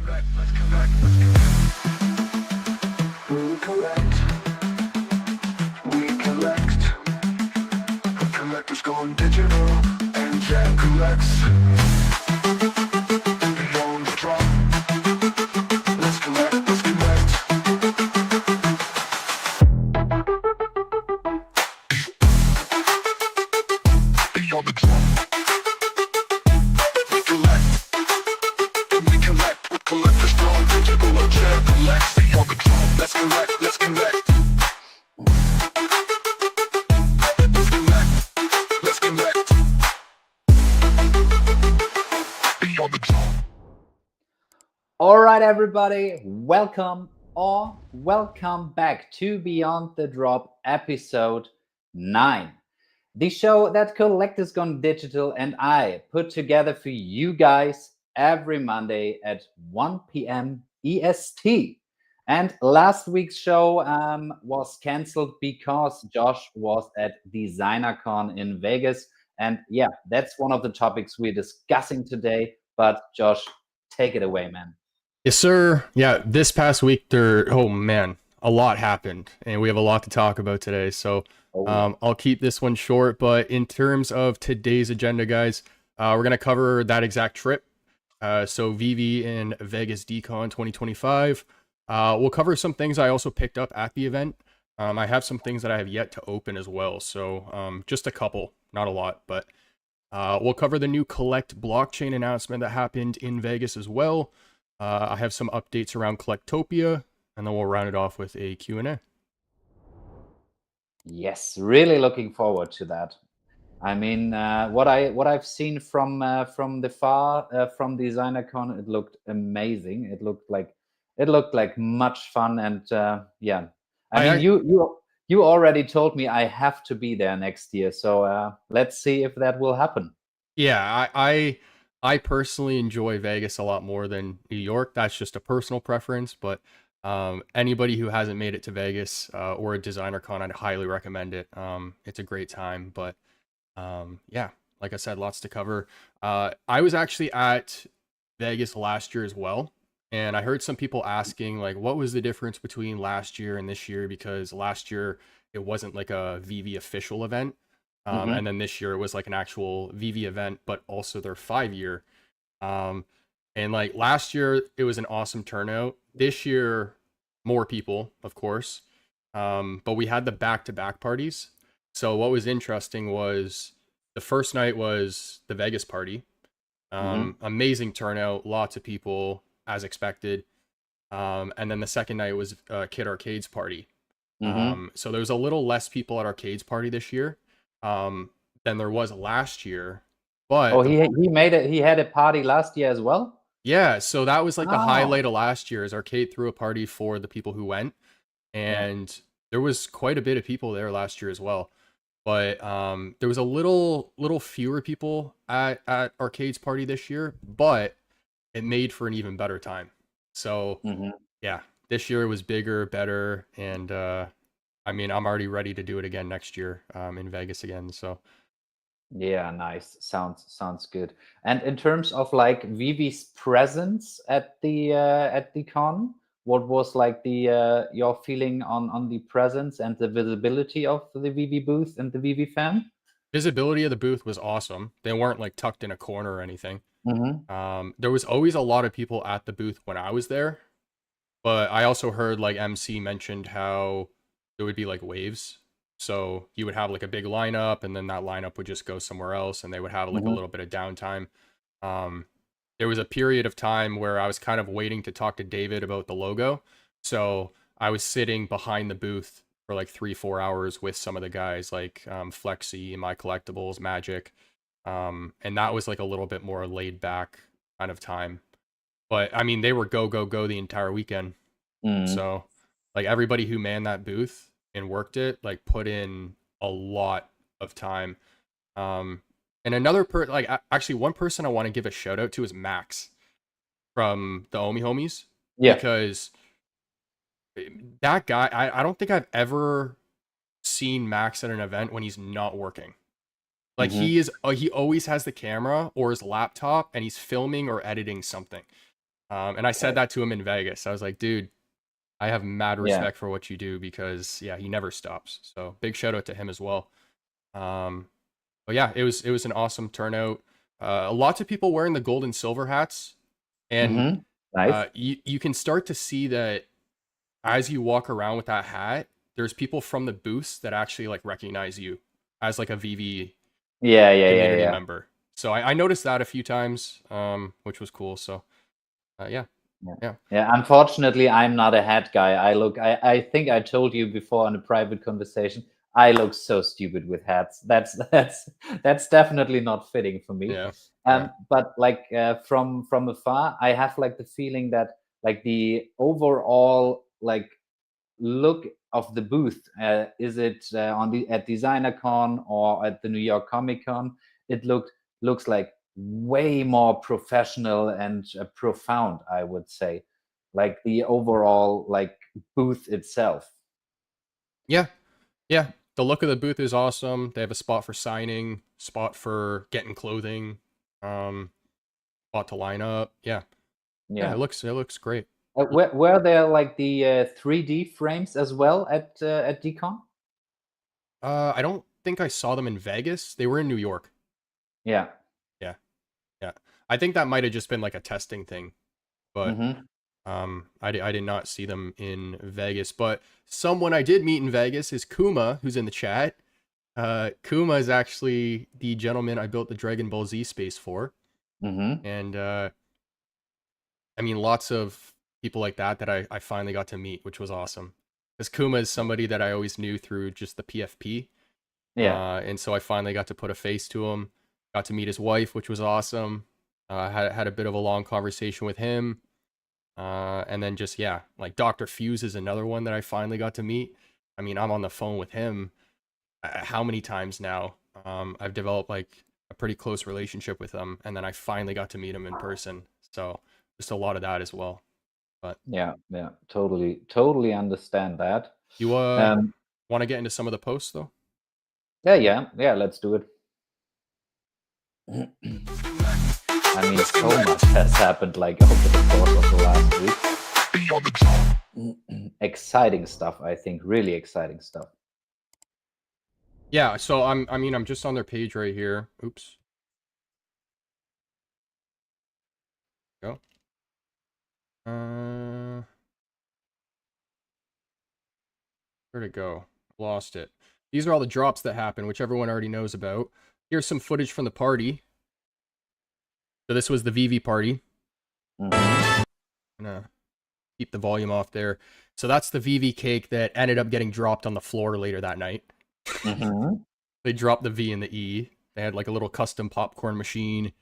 We collect. We collect. Collectors going digital. And Jack collects. Beyond the drop. Let's collect. Let's collect. Beyond the drop. We collect. We collect. With collectors going digital. And Jack collects. Beyond the drop. Let's collect. Let's collect. Let's collect. Let's collect. Beyond the drop. All right, everybody, welcome back to Beyond the Drop episode 9. The show that Collectors Gone Digital and I put together for you guys every Monday at 1 p.m. EST. And last week's show was cancelled because Josh was at DesignerCon in Vegas. And yeah, that's one of the topics we're discussing today. But Josh, take it away, man. Yes, sir. Yeah, this past week oh man, a lot happened, and we have a lot to talk about today. So I'll keep this one short, but in terms of today's agenda, guys, we're gonna cover that exact trip. So VeVe and Vegas DCon 2025. We'll cover some things I also picked up at the event. I have some things that I have yet to open as well. So just a couple, not a lot, but we'll cover the new Collect blockchain announcement that happened in Vegas as well. I have some updates around Collectopia, and then we'll round it off with a Q&A. Yes, really looking forward to that. I mean, what I've seen from the far from DesignerCon, it looked amazing. It looked like much fun, and yeah. I mean, you already told me I have to be there next year, so let's see if that will happen. Yeah, I personally enjoy Vegas a lot more than New York. That's just a personal preference, but anybody who hasn't made it to Vegas or a DesignerCon, I'd highly recommend it. It's a great time, but yeah, like I said, lots to cover. I was actually at Vegas last year as well, and I heard some people asking, like, what was the difference between last year and this year? Because last year it wasn't like a VeVe official event. And then this year it was like an actual VeVe event, but also their 5-year. And like last year, it was an awesome turnout. This year, more people, of course. But we had the back-to-back parties. So what was interesting was the first night was the Vegas party. Amazing turnout, lots of people, as expected. And then the second night was Kid Arcade's party. So there was a little less people at Arcade's party this year than there was last year, but he made it. He had a party last year as well. Yeah, so that was like the highlight of last year. Is Arcade threw a party for the people who went, and there was quite a bit of people there last year as well. But there was a little fewer people at Arcade's party this year, but it made for an even better time. So yeah, this year it was bigger, better, and I mean, I'm already ready to do it again next year in Vegas again. So yeah, nice. Sounds good. And in terms of like VeVe's presence at the con, what was like the your feeling on the presence and the visibility of the VeVe booth and the VeVe fan? visibility of the booth was awesome. They weren't like tucked in a corner or anything. There was always a lot of people at the booth when I was there, but I also heard like MC mentioned how there would be like waves. So you would have like a big lineup, and then that lineup would just go somewhere else, and they would have like a little bit of downtime. There was a period of time where I was kind of waiting to talk to David about the logo. So I was sitting behind the booth for like 3-4 hours with some of the guys like Flexi, OMI Collectibles, Magic. And that was like a little bit more laid back kind of time. But I mean, they were go the entire weekend. So like everybody who manned that booth and worked it, like put in a lot of time. And another actually one person I want to give a shout out to is Max from the OMI homies. Yeah. Because that guy, I don't think I've ever seen Max at an event when he's not working. Like he always has the camera or his laptop and he's filming or editing something. And I said Okay. that to him in Vegas. I was like, dude, I have mad Yeah. respect for what you do because yeah, he never stops. So big shout out to him as well. Um, but yeah, it was an awesome turnout. Lots of people wearing the gold and silver hats, and Mm-hmm. Nice. you can start to see that as you walk around with that hat. There's people from the booths that actually like recognize you as like a VV Yeah, yeah, yeah, community yeah. member. So I noticed that a few times, which was cool. So yeah, Yeah. yeah, Yeah, unfortunately, I'm not a hat guy. I think I told you before in a private conversation, I look so stupid with hats. That's definitely not fitting for me. yeah, yeah, But like from afar, I have like the feeling that like the overall like look of the booth, is it on the at DesignerCon or at the New York Comic Con, it looks like way more professional and profound, I would say, like the overall like booth itself. yeah, yeah. The look of the booth is awesome. They have a spot for signing, spot for getting clothing, um, spot to line up. Yeah, yeah. Yeah. It looks great. Were there like the 3D frames as well at DCon? I don't think I saw them in Vegas. They were in New York. Yeah. Yeah, yeah. I think that might have just been like a testing thing, but Mm-hmm. I did not see them in Vegas. But someone I did meet in Vegas is Kuma, who's in the chat. Kuma is actually the gentleman I built the Dragon Ball Z space for, Mm-hmm. and I mean, lots of people like that I finally got to meet, which was awesome. Because Kuma is somebody that I always knew through just the PFP, Yeah. and so I finally got to put a face to him. Got to meet his wife, which was awesome. Had a bit of a long conversation with him, and then just yeah, like Dr. Fuse is another one that I finally got to meet. I mean, I'm on the phone with him how many times now. I've developed like a pretty close relationship with him, and then I finally got to meet him in person. So just a lot of that as well. But Yeah. Yeah. Totally understand that. you Um, want to get into some of the posts though? yeah, yeah, yeah. Let's do it. I mean, Let's so connect. much has happened like over the course of the last Beyond the drop. week. Exciting stuff, I think. Really exciting stuff. Yeah. So I mean, I'm just on their page right here. Oops. Go. Where'd it go? Lost it. These are all the drops that happen, which everyone already knows about. Here's some footage from the party. So this was the VeVe party. Mhm. I'm gonna keep the volume off there. So that's the VeVe cake that ended up getting dropped on the floor later that night. Mhm. They dropped the V and the E. They had like a little custom popcorn machine.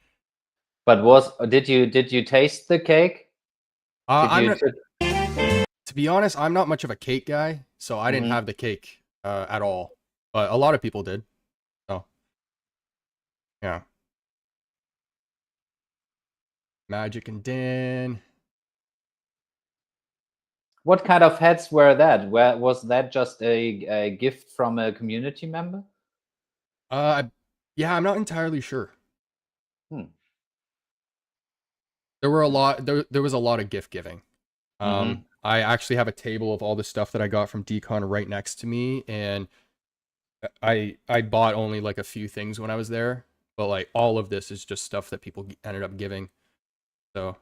But did you taste the cake? Did I'm you? not, to be honest, I'm not much of a cake guy, so I didn't Mhm. have the cake at all. But a lot of people did. So yeah, Magic and Dan. What kind of hats were that? Where was that just a gift from a community member? Yeah, I'm not entirely sure. Hmm. There were a lot. There was a lot of gift giving. Mhm. I actually have a table of all the stuff that I got from Decon right next to me, and I bought only like a few things when I was there, but like all of this is just stuff that people ended up giving. So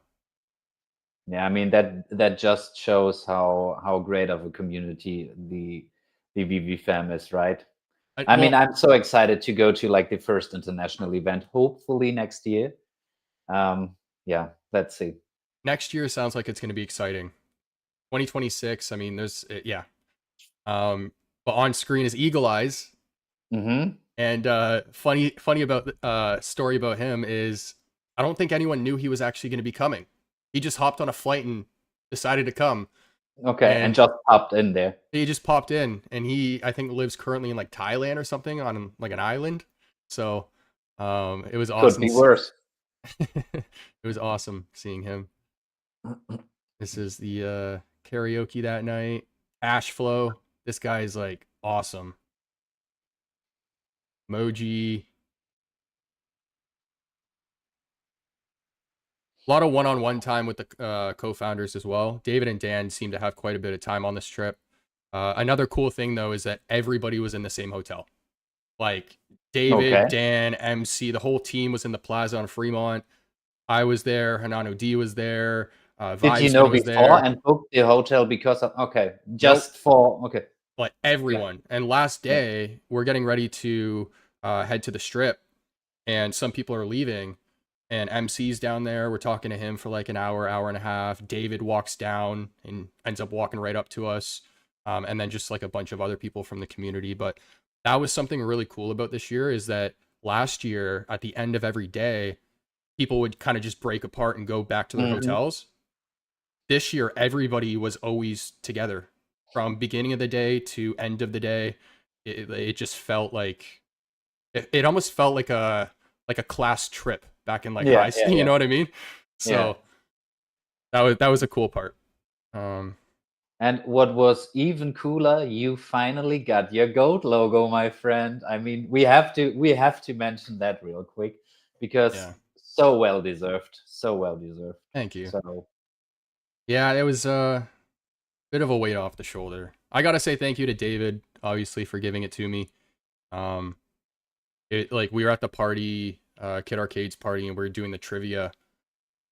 Yeah, I mean that just shows how great of a community the VV fam is, right? I mean, well, I'm so excited to go to like the first international event, hopefully next year. Yeah, let's see. next year sounds like it's going to be exciting. 2026. I mean, there's yeah. But on screen is Eagle Eyes, Mm-hmm. and funny about story about him is I don't think anyone knew he was actually going to be coming. He just hopped on a flight and decided to come, Okay, and and just popped in there. he just popped in, and he I think lives currently in like Thailand or something on like an island. So it was Could awesome. be worse. It was awesome seeing him. This is the karaoke that night. Ash Flow. This guy is like awesome. Moji. lot of one-on-one time with the co-founders as well. David and Dan seem to have quite a bit of time on this trip. Another cool thing though is that everybody was in the same hotel. Like David, Okay. Dan, MC, the whole team was in the Plaza on Fremont. I was there. Hanano D was there. Did you know Weisman was before there. and booked the hotel because of Nope. just for okay. Like everyone. And last Yeah. day, we're getting ready to head to the strip, and some people are leaving, and MC's down there. We're talking to him for like an hour, hour and a half. David walks down and ends up walking right up to us, and then just like a bunch of other people from the community. But that was something really cool about this year, is that last year at the end of every day, people would kind of just break apart and go back to their hotels. This year, everybody was always together from beginning of the day to end of the day. It just felt like it almost felt like a class trip back in like high school. You know what I mean? So that was a cool part. And what was even cooler, you finally got your goat logo, my friend. I mean, we have to mention that real quick because so well deserved. So well deserved. Thank you. So yeah, it was a bit of a weight off the shoulder. I gotta say thank you to David, obviously, for giving it to me. Like we were at the party, Kid Arcade's party, and we were doing the trivia,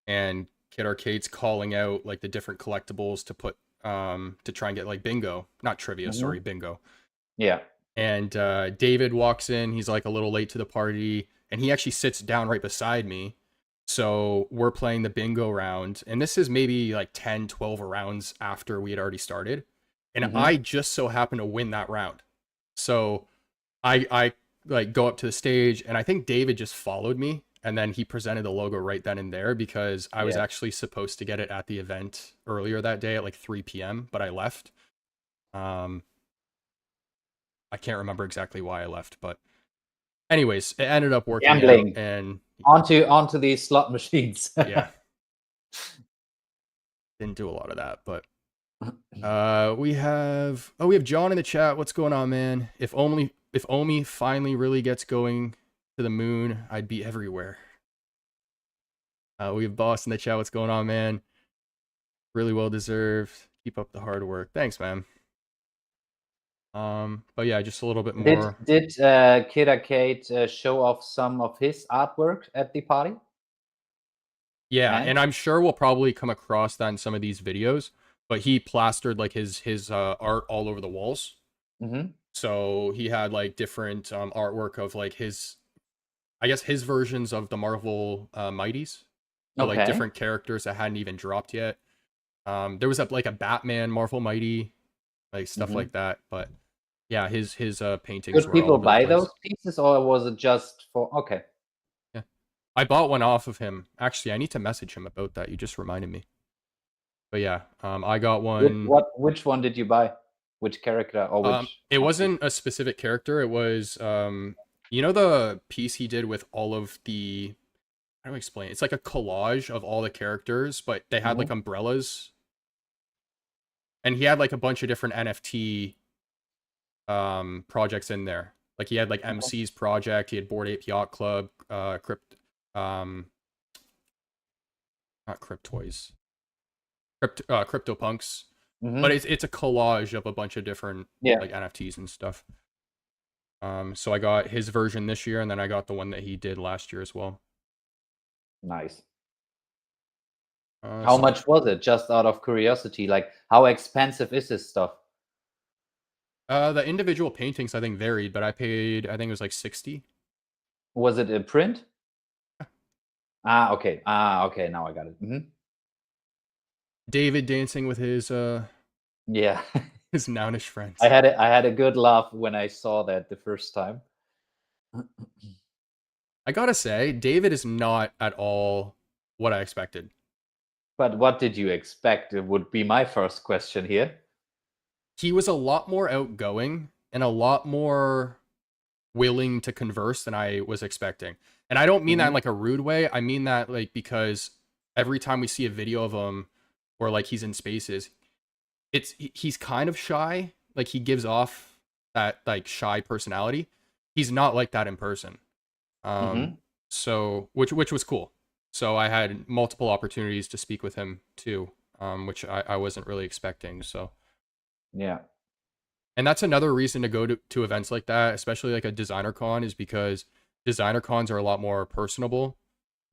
and Kid Arcade's calling out like the different collectibles to put to try and get like bingo, not trivia, sorry, bingo. Yeah. And David walks in, he's like a little late to the party, and he actually sits down right beside me. So we're playing the bingo round, and this is maybe like 10, 12 rounds after we had already started. And I just so happen to win that round. So I like go up to the stage, and I think David just followed me, and then he presented the logo right then and there, because I was actually supposed to get it at the event earlier that day at like 3 p.m., but I left. I can't remember exactly why I left, but anyways, it ended up working Gambling. out, and onto these slot machines. yeah. Didn't do a lot of that, but we have John in the chat. What's going on, man? If OMI finally really gets going to the moon, I'd be everywhere. We have Boss in the chat. What's going on, man? Really well deserved. Keep up the hard work. Thanks, man. But yeah, just a little bit more. Did Kid Arcade show off some of his artwork at the party? Yeah, and I'm sure we'll probably come across that in some of these videos. But he plastered like his art all over the walls. So he had like different artwork of like his versions of the Marvel Mighties. So, like different characters that hadn't even dropped yet. There was like a Batman Marvel Mighty, like stuff like that. But yeah, his paintings. Could people buy those pieces, or was it just for Yeah, I bought one off of him. Actually, I need to message him about that. You just reminded me. But yeah, I got one. Which one did you buy? Which character or which? It wasn't a specific character. It was you know, the piece he did with all of the, how do I explain it? It's like a collage of all the characters, but they had like umbrellas. And he had like a bunch of different NFT projects in there. Like he had like MC's project, he had Bored Ape Yacht Club, not Cryptoys. CryptoPunks. But it's a collage of a bunch of different like NFTs and stuff. So I got his version this year, and then I got the one that he did last year as well. Nice. How much was it? Just out of curiosity, like how expensive is this stuff? The individual paintings I think varied, but I think it was like 60. Was it a print? Okay. Okay. Now I got it. David dancing with his yeah, his Nounish friends. I had a good laugh when I saw that the first time. I gotta say, David is not at all what I expected. But what did you expect? It would be my first question here. He was a lot more outgoing and a lot more willing to converse than I was expecting. And I don't mean that in like a rude way. I mean that like because every time we see a video of him or like he's in spaces, he's kind of shy. Like he gives off that like shy personality. He's not like that in person. So which was cool. So I had multiple opportunities to speak with him too, which I wasn't really expecting. So, Yeah. and that's another reason to go to events like that, especially like a designer con, is because designer cons are a lot more personable,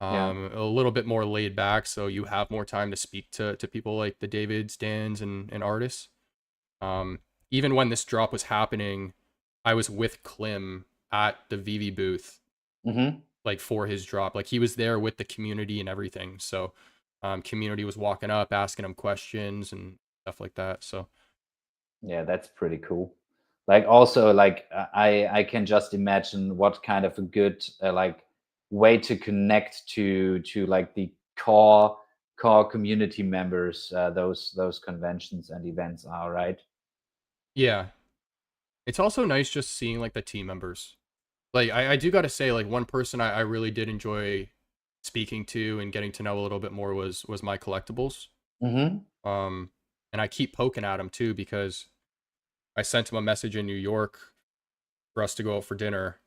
Yeah. a little bit more laid back. So you have more time to speak to people like the Davids, Dans, and artists. Even when this drop was happening, I was with Klim at the VeVe booth, Mm-hmm. like for his drop. Like he was there with the community and everything. So community was walking up, asking him questions and stuff like that. So Yeah, that's pretty cool. Like also like I can just imagine what kind of a good like way to connect to like the core community members those conventions and events are, right? yeah, it's also nice just seeing like the team members. Like I do got to say, like one person I really did enjoy speaking to and getting to know a little bit more was my collectibles. Mm-hmm. Um, and I keep poking at him too because I sent him a message in New York for us to go out for dinner,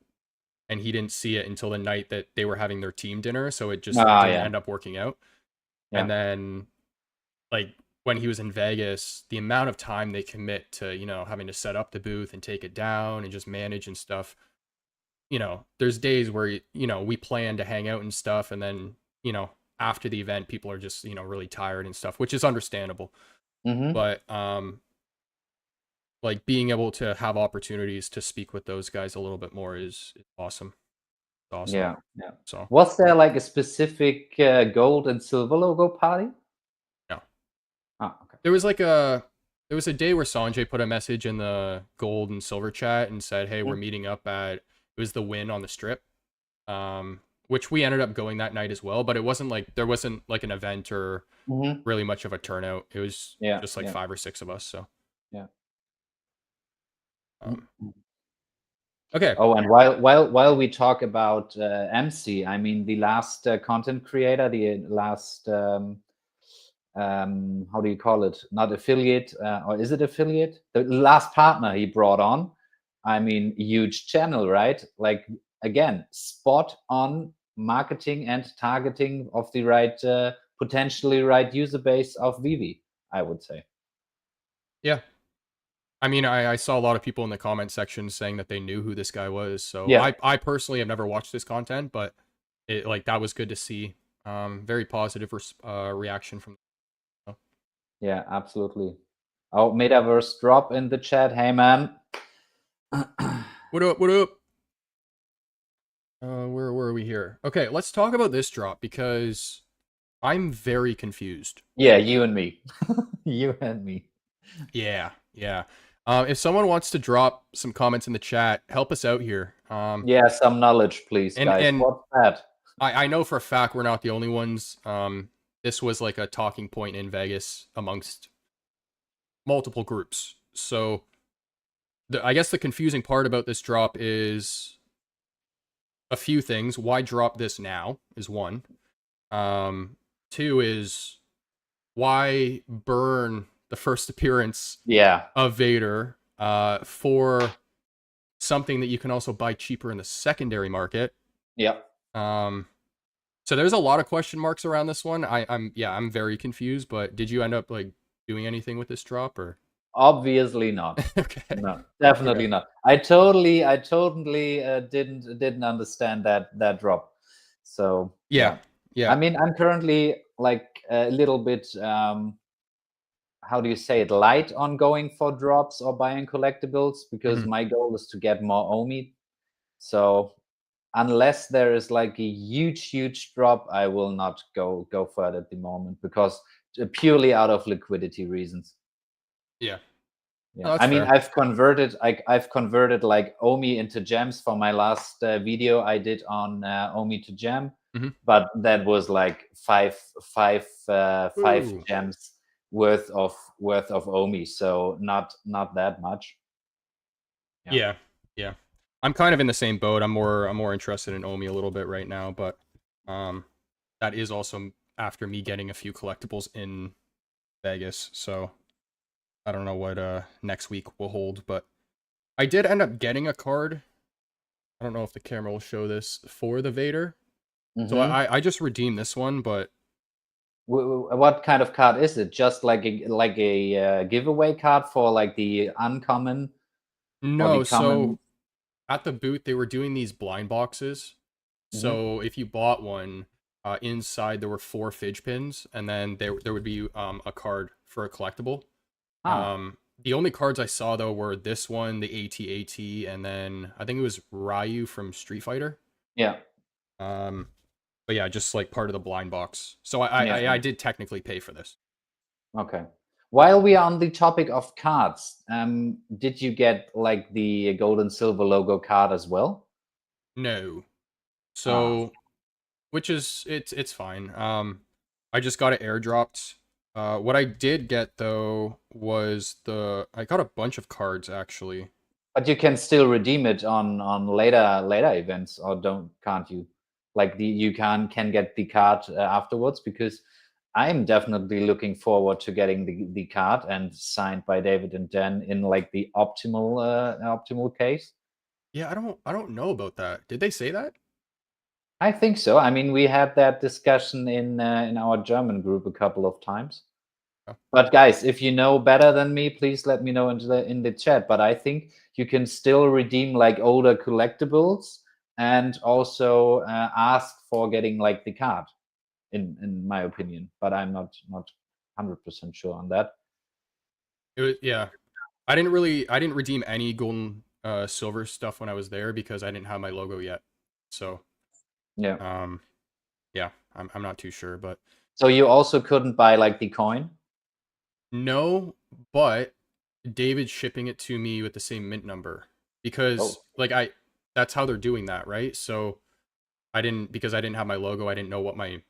and he didn't see it until the night that they were having their team dinner, so it Ah, didn't yeah, end up working out. And yeah. then like when he was in Vegas, the amount of time they commit to, having to set up the booth and take it down and just manage and stuff. There's days where, we plan to hang out and stuff. And then, after the event, people are just, really tired and stuff, which is understandable. Mm-hmm. But, like being able to have opportunities to speak with those guys a little bit more is awesome. It's awesome. Yeah, yeah. So, Was there like a specific gold and silver logo party? no. Oh, okay. There was a day where Sanjay put a message in the gold and silver chat and said, "Hey, we're Mm-hmm. meeting up at," it was the Win on the Strip, which we ended up going that night as well. But there wasn't like an event or Mm-hmm. really much of a turnout. It was Yeah, just like yeah, 5 or 6 of us. So, yeah. um, Mhm. okay, Oh, and while we talk about MC, I mean the last content creator, the last how do you call it? Not affiliate, or is it affiliate? The last partner he brought on. I mean, huge channel, right? Like again, spot on marketing and targeting of the right, potentially right user base of VeVe, I would say. yeah. I mean, I saw a lot of people in the comment section saying that they knew who this guy was. So Yeah, I personally have never watched this content, but that was good to see. Very positive reaction from. yeah, absolutely. Oh, Metaverse drop in the chat. Hey, man. What up? What up? Where are we here? Okay, let's talk about this drop because I'm very confused. Yeah, you and me. You and me. Yeah, yeah. If someone wants to drop some comments in the chat, help us out here. Yeah, some knowledge, please, And guys. and What's that? I know for a fact we're not the only ones. This was like a talking point in Vegas amongst multiple groups. So I guess the confusing part about this drop is a few things. Why drop this now is one. Two is why burn the first appearance Yeah. of Vader for something that you can also buy cheaper in the secondary market. Yeah. So there's a lot of question marks around this one. I'm very confused, but did you end up like doing anything with this drop or? Obviously not. Okay. No, definitely Okay. not. I totally didn't understand that drop. So Yeah. I Yeah. mean, I'm currently like a little bit how do you say it, light on going for drops or buying collectibles because Mhm. my goal is to get more OMI. So unless there is like a huge drop, I will not go for it at the moment because purely out of liquidity reasons. Yeah. Yeah, Oh, that's I mean, fair. I've converted like OMI into gems for my last video I did on OMI to gem, Mhm. but that was like five Ooh. gems worth of OMI, so not that much. Yeah, Yeah. Yeah. I'm kind of in the same boat. I'm more interested in Omi a little bit right now, but um that is also after me getting a few collectibles in Vegas. So I don't know what next week will hold, but I did end up getting a card. I don't know if the camera will show this for the Vader. So Mhm. I just redeemed this one, but What kind of card is it? Just like a giveaway card for like the uncommon or the no. common? So at the booth, they were doing these blind boxes. Mhm. So if you bought one, inside there were 4 fidge pins, and then there would be a card for a collectible. Ah, The only cards I saw though were this one, the AT-AT, and then I think it was Ryu from Street Fighter. yeah, Um, but yeah, just like part of the blind box. So yeah, I yeah. did technically pay for this. Okay. While we are on the topic of cards, did you get like the gold and silver logo card as well? No. Ah, So which is it's fine. I just got it airdropped. What I did get though was I got a bunch of cards actually. but you can still redeem it on later events, or can't you? Like you can get the card afterwards, because I'm definitely looking forward to getting the card and signed by David and Dan in like the optimal case. Yeah, I don't know about that. Did they say that? I think so. I mean, we had that discussion in our German group a couple of times. Oh, But guys, if you know better than me, please let me know in the chat. But I think you can still redeem like older collectibles and also ask for getting like the card, in my opinion. But I'm not 100% sure on that. it was, yeah. I didn't redeem any gold and silver stuff when I was there because I didn't have my logo yet. So, Yeah. um yeah, I'm not too sure, but So you also couldn't buy like the coin. no, but David's shipping it to me with the same mint number because Oh, like that's how they're doing that, right? So I didn't because I didn't have my logo, I didn't know what my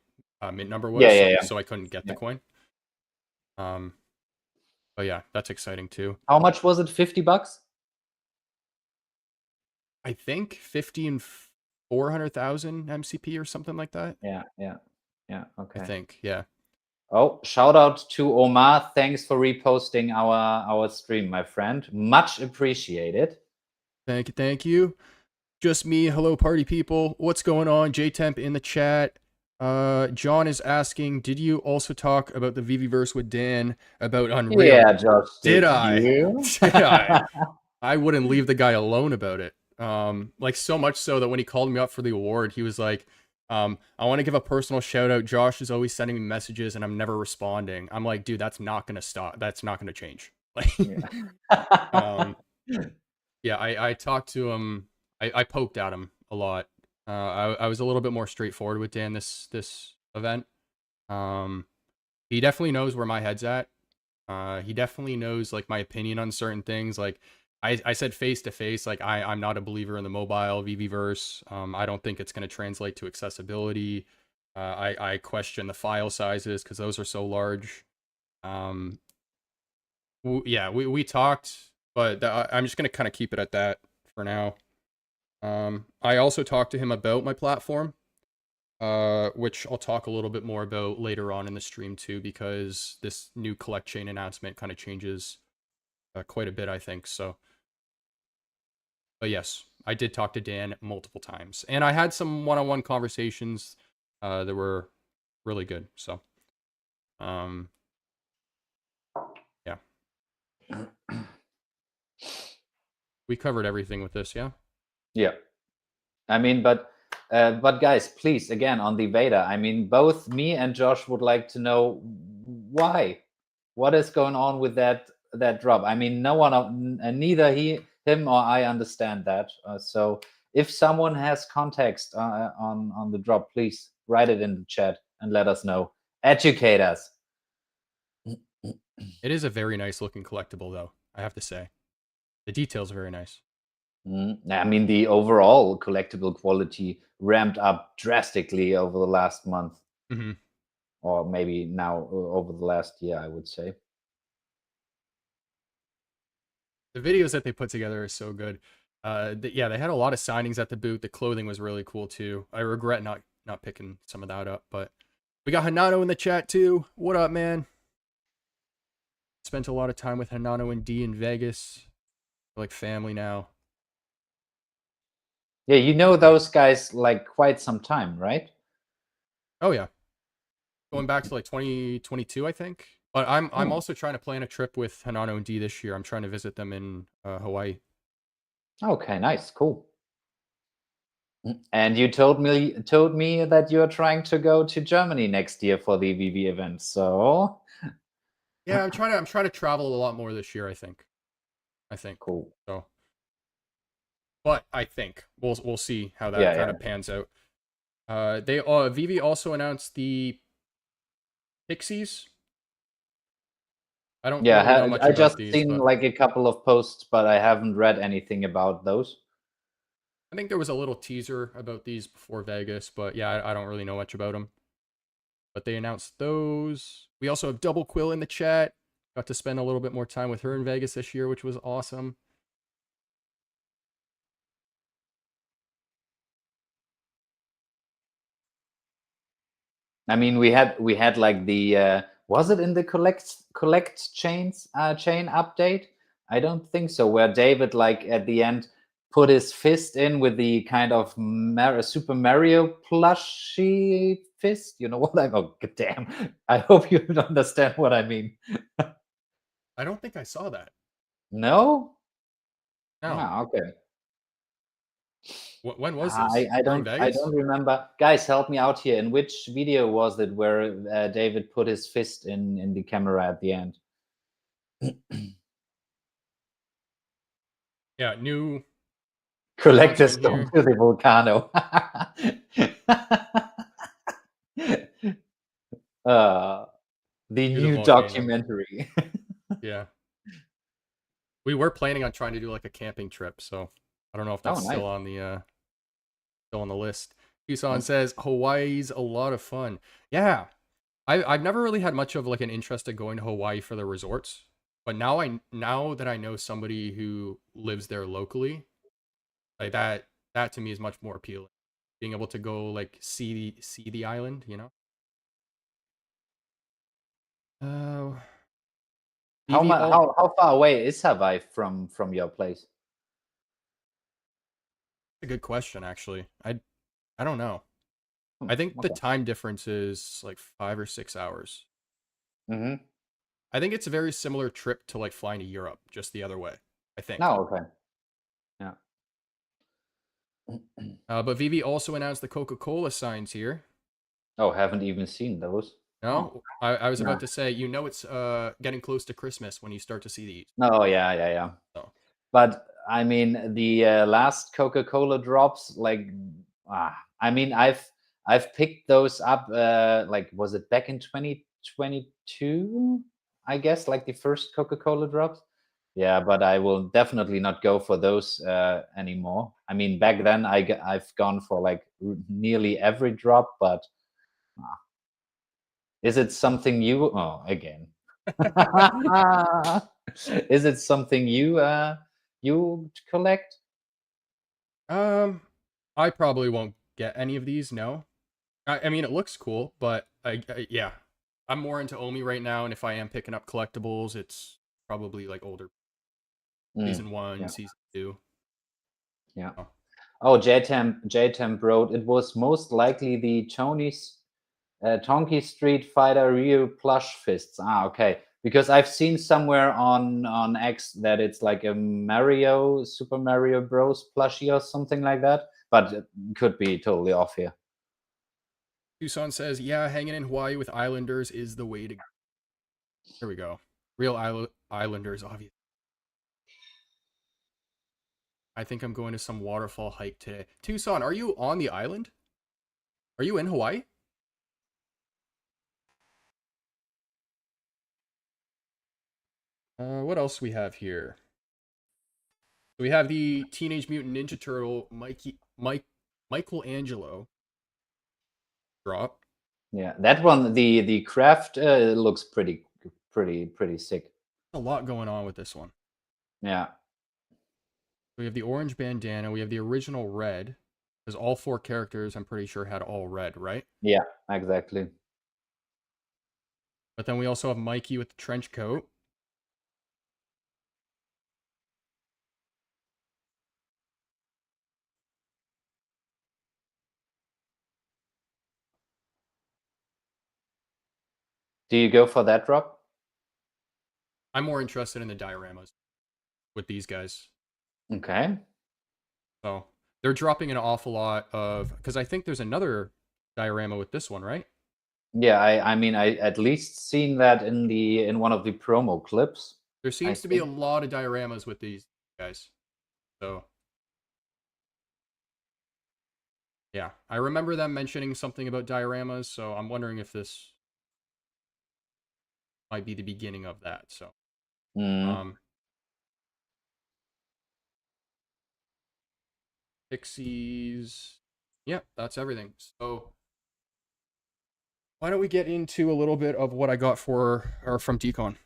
mint number yeah, was, yeah, yeah, so I couldn't get the yeah. coin. Um, but yeah, that's exciting too. How much was it? $50? I think 50 and 400,000 MCP or something like that. Yeah, yeah, yeah. I Okay. think, yeah. Oh, shout out to Omar. Thanks for reposting our stream, my friend. Much appreciated. Thank you, thank you. Just me, hello party people. What's going on? JTemp in the chat. John is asking, did you also talk about the VeVeverse with Dan about Unreal? Yeah, Josh, Did did I? you? Did I? I wouldn't leave the guy alone about it. Like so much so that when he called me up for the award, he was like, I want to give a personal shout out. Josh is always sending me messages and I'm never responding. I'm like, dude, that's not gonna stop. That's not gonna change. Like, Yeah. um, yeah, I talked to him. I poked at him a lot. I was a little bit more straightforward with Dan this event. Um, he definitely knows where my head's at. He definitely knows like my opinion on certain things. Like I said face to face, like I'm not a believer in the mobile VeVeverse. I don't think it's going to translate to accessibility. I question the file sizes because those are so large. Um, yeah, we talked, but I'm just going to kind of keep it at that for now. I also talked to him about my platform, which I'll talk a little bit more about later on in the stream too, because this new collect chain announcement kind of changes quite a bit, I think. So, but yes, I did talk to Dan multiple times, and I had some one-on-one conversations that were really good. So, um, yeah, we covered everything with this. Yeah. Yeah. I mean, but guys, please, again, on the Veda, I mean, both me and Josh would like to know why. What is going on with that drop? I mean, no one, neither him or I understand that. So if someone has context on the drop, please write it in the chat and let us know. Educate us. It is a very nice looking collectible, though, I have to say. The details are very nice. I mean, the overall collectible quality ramped up drastically over the last month, Mm-hmm. or maybe now over the last year, I would say. The videos that they put together are so good. Yeah, they had a lot of signings at the booth. The clothing was really cool too. I regret not picking some of that up, but we got Hanano in the chat too. What up, man? Spent a lot of time with Hanano and D in Vegas. We're like family now. Yeah, you know those guys like quite some time, right? Oh yeah, going back to like 2022, I think. But I'm Oh, also trying to plan a trip with Hanano and D this year. I'm trying to visit them in Hawaii. okay, nice, cool. And you told me that you're trying to go to Germany next year for the VeVe event. So Yeah, I'm trying to travel a lot more this year, I think. cool. So, but I think we'll see how that Yeah, kind yeah. of pans out. They VeVe also announced the Pixies. I don't Yeah, really know much I about just these, seen but like a couple of posts, but I haven't read anything about those. I think there was a little teaser about these before Vegas, but yeah, I don't really know much about them. But they announced those. We also have Double Quill in the chat. Got to spend a little bit more time with her in Vegas this year, which was awesome. I mean, we had like the was it in the collect chain update? I don't think so. Where David like at the end put his fist in with the kind of Super Mario plushie fist. You know what I? Oh, damn! I hope you understand what I mean. I don't think I saw that. No. No. Ah, okay. When was I, this? I During don't I Vegas? don't remember. Guys, help me out here. In which video was it where David put his fist in the camera at the end? Yeah, new Collectors announcement going here. to the volcano. uh, the To the new volcano. documentary. Yeah. We were planning on trying to do like a camping trip, so I don't know if Oh, that's nice. still on the list. Tucson says Hawaii's a lot of fun. Yeah. I've never really had much of like an interest in going to Hawaii for the resorts. But now that I know somebody who lives there locally, like that to me is much more appealing. Being able to go like see the island, you know? Uh How DV much? all How far away is Hawaii from your place? a good question actually. I don't know. Hmm, I think the okay. time difference is like 5 or 6 hours. Mm-hmm. I think it's a very similar trip to like flying to Europe, just the other way. I think. No, okay. Yeah. But VeVe also announced the Coca-Cola signs here. Oh, haven't even seen those. Oh, No, I was no. about to say, it's getting close to Christmas when you start to see these. No, yeah, yeah, yeah. So But I mean, the last Coca-Cola drops, like, I mean, I've picked those up. Like, was it back in 2022? I guess, like the first Coca-Cola drops. Yeah, but I will definitely not go for those anymore. I mean, back then I've gone for like nearly every drop, but ah, is it something you? Oh, again. Is it something you collect? um I probably won't get any of these, no. I mean it looks cool, but yeah. I'm more into OMI right now, and if I am picking up collectibles, it's probably like older Mm, season one, yeah, season two. yeah. Oh. Oh, JTemp wrote it was most likely the Tonki Street Fighter Ryu plush fists. Ah, okay. Because I've seen somewhere on X that it's like a Super Mario Bros. Plushie or something like that, but it could be totally off here. Tucson says, yeah, hanging in Hawaii with Islanders is the way to go. Here we go. Real Islanders, obviously. I think I'm going to some waterfall hike today. Tucson, are you on the island? Are you in Hawaii? What else we have here? We have the Teenage Mutant Ninja Turtle Michelangelo drop. Yeah, that one, the craft looks pretty sick. A lot going on with this one. Yeah, We have the orange bandana. We have the original red. Because all four characters, I'm pretty sure, had all red, right? yeah, exactly. But then we also have Mikey with the trench coat. Do you go for that drop? I'm more interested in the dioramas with these guys. Okay. So they're dropping an awful lot of, because I think there's another diorama with this one, right? Yeah, I mean I at least seen that in one of the promo clips. There seems to be a lot of dioramas with these guys. So yeah, I remember them mentioning something about dioramas, so I'm wondering if this might be the beginning of that. So Pixies. Yeah, that's everything. So why don't we get into a little bit of what I got for or from Decon?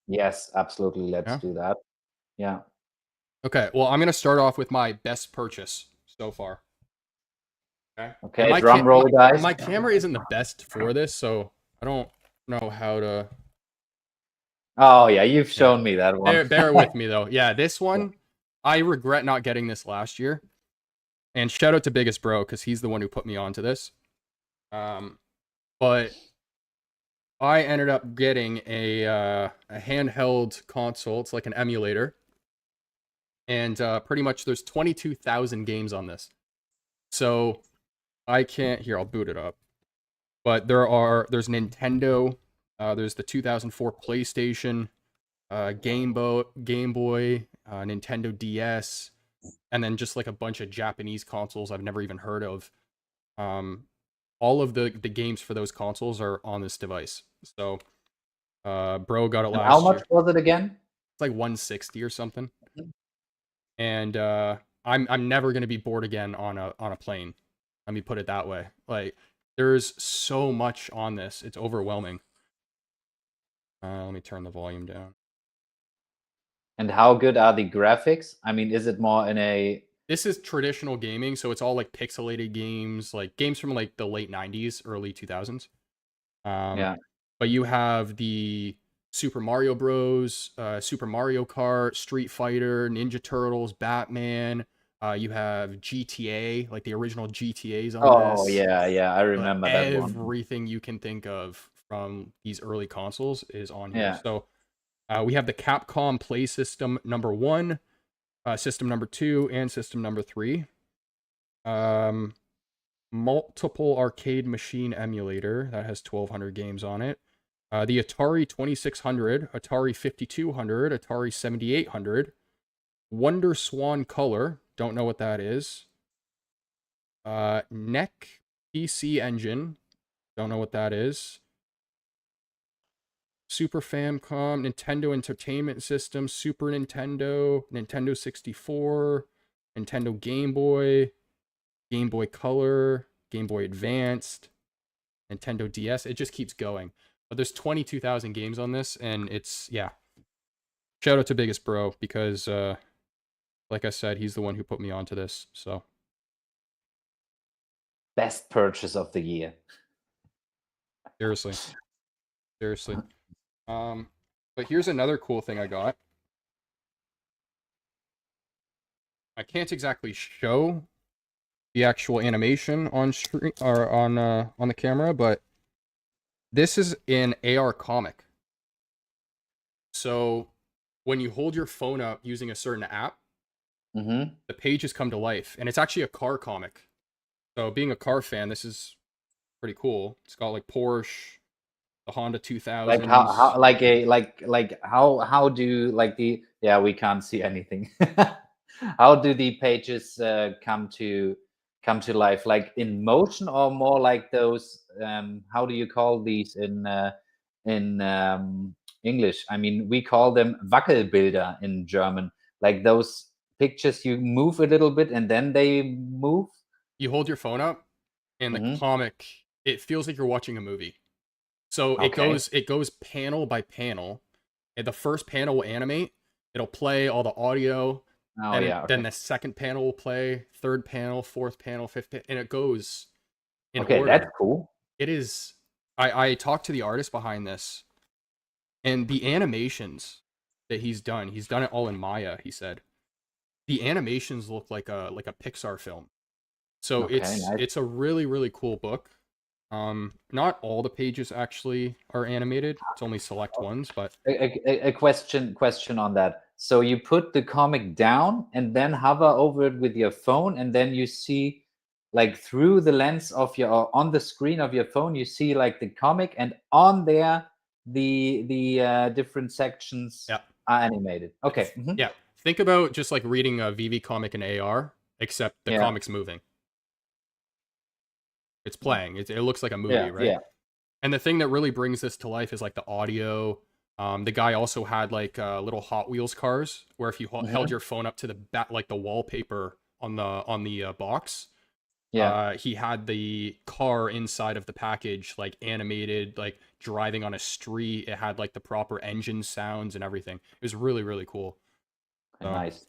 Yes, absolutely. Let's Yeah. do that. Yeah. Okay. Well, I'm gonna start off with my best purchase so far. Okay. Okay. My Drum roll, guys. My camera isn't the best for this, so I don't know how to. Oh yeah, you've shown me that one. Bear with me though. Yeah, this one, I regret not getting this last year. And shout out to Biggest Bro because he's the one who put me onto this. But I ended up getting a handheld console. It's like an emulator, and pretty much there's 22,000 games on this. So I can't. Here, I'll boot it up. But there's Nintendo. There's the 2004 PlayStation, Game Boy, Nintendo DS, and then just like a bunch of Japanese consoles I've never even heard of. All of the games for those consoles are on this device. So, bro got it last year. How much was it again? It's like 160 or something. And I'm never gonna be bored again on a plane. Let me put it that way. Like there's so much on this. It's overwhelming. Let me turn the volume down. And how good are the graphics? I mean, is it more in a... This is traditional gaming, so it's all like pixelated games, like games from like the late 90s, early 2000s. Yeah. But you have the Super Mario Bros, Super Mario Kart, Street Fighter, Ninja Turtles, Batman. You have GTA, like the original GTAs on this. Oh yeah, I remember that one. Everything you can think of from these early consoles is on here. Yeah. So we have the Capcom Play System number 1, System number 2, and System number 3. Multiple arcade machine emulator that has 1,200 games on it. The Atari 2600, Atari 5200, Atari 7800, Wonder Swan Color, don't know what that is. NEC PC Engine, don't know what that is. Super Famicom, Nintendo Entertainment System, Super Nintendo, Nintendo 64, Nintendo Game Boy, Game Boy Color, Game Boy Advanced, Nintendo DS. It just keeps going. But there's 22,000 games on this, and it's, yeah. Shout out to Biggest Bro, because, like I said, he's the one who put me onto this, so. Best purchase of the year. Seriously. Seriously. But here's another cool thing I got. I can't exactly show the actual animation on screen or on the camera, but this is an AR comic. So when you hold your phone up using a certain app, the pages come to life, and it's actually a car comic. So being a car fan, this is pretty cool. It's got like Porsche, the Honda 2000. Like how do like the... Yeah, we can't see anything. How do the pages come to life? Like in motion, or more like those how do you call these in English? I mean, we call them Wackelbilder in German. Like those pictures you move a little bit and then they move. You hold your phone up, and the comic, it feels like you're watching a movie. So it goes panel by panel, and the first panel will animate. It'll play all the audio. Then the second panel will play, third panel, fourth panel, fifth panel, and it goes in order. That's cool. It is. I talked to the artist behind this, and the animations that he's done it all in Maya, he said. The animations look like a Pixar film. So it's a really, really cool book. Not all the pages actually are animated. It's only select ones, but A question on that. So you put the comic down and then hover over it with your phone, and then you see, like, through the lens of your, or on the screen of your phone, you see like the comic, and on there the different sections yeah. are animated. Okay. Mhm. Yeah. Think about just like reading a VeVe comic in AR, except the Yeah. comic's moving. It's playing. It looks like a movie, Yeah. right? Yeah. And the thing that really brings this to life is like the audio. The guy also had like little Hot Wheels cars where if you held your phone up to the back, like the wallpaper on the box, Yeah. he had the car inside of the package like animated, like driving on a street. It had like the proper engine sounds and everything. It was really, really cool. So, Nice.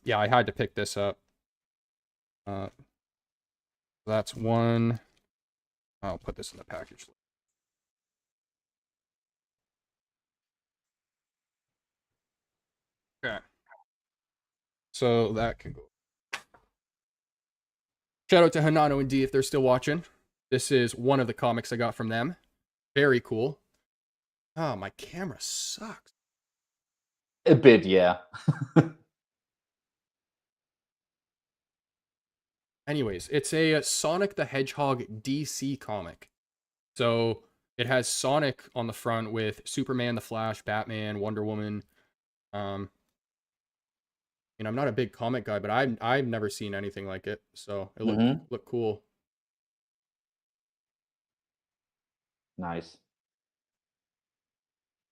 yeah, I had to pick this up. That's one. I'll put this in the package. Okay. So that can go. Shout out to Hanano and D if they're still watching. This is one of the comics I got from them. Very cool. Oh, my camera sucks. A bit, yeah. Anyways, it's a Sonic the Hedgehog DC comic. So it has Sonic on the front with Superman, the Flash, Batman, Wonder Woman. I'm not a big comic guy, but I've never seen anything like it. So it looked cool. Nice.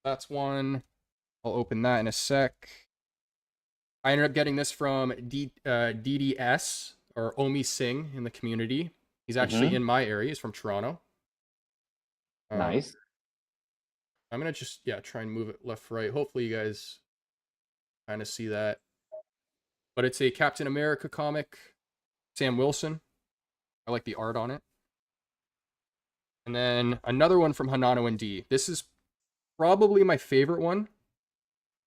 That's one. I'll open that in a sec. I ended up getting this from DDS, or Omi Singh in the community. He's actually in my area. He's from Toronto. Nice. I'm going to just, try and move it left, right. Hopefully you guys kind of see that. But it's a Captain America comic. Sam Wilson. I like the art on it. And then another one from Hanano and D. This is probably my favorite one,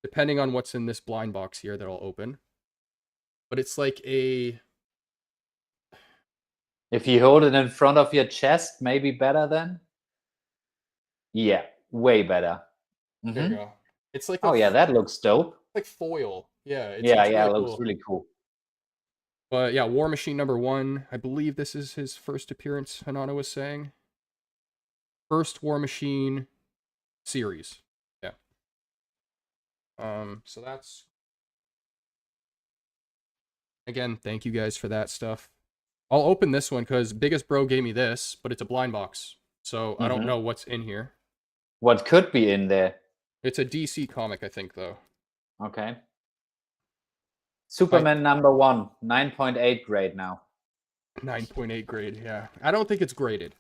depending on what's in this blind box here that I'll open. But it's like a... If you hold it in front of your chest, maybe better then? Yeah, way better. There you go. It's like oh, yeah, that looks dope. Like foil. Yeah. It's really it looks really cool. But yeah, War Machine #1. I believe this is his first appearance, Hanano was saying. First War Machine series. Yeah. So that's... Again, thank you guys for that stuff. I'll open this one because Biggest Bro gave me this, but it's a blind box. So I don't know what's in here. What could be in there? It's a DC comic, I think, though. Okay. Superman #1, 9.8 grade now. 9.8 grade, yeah. I don't think it's graded.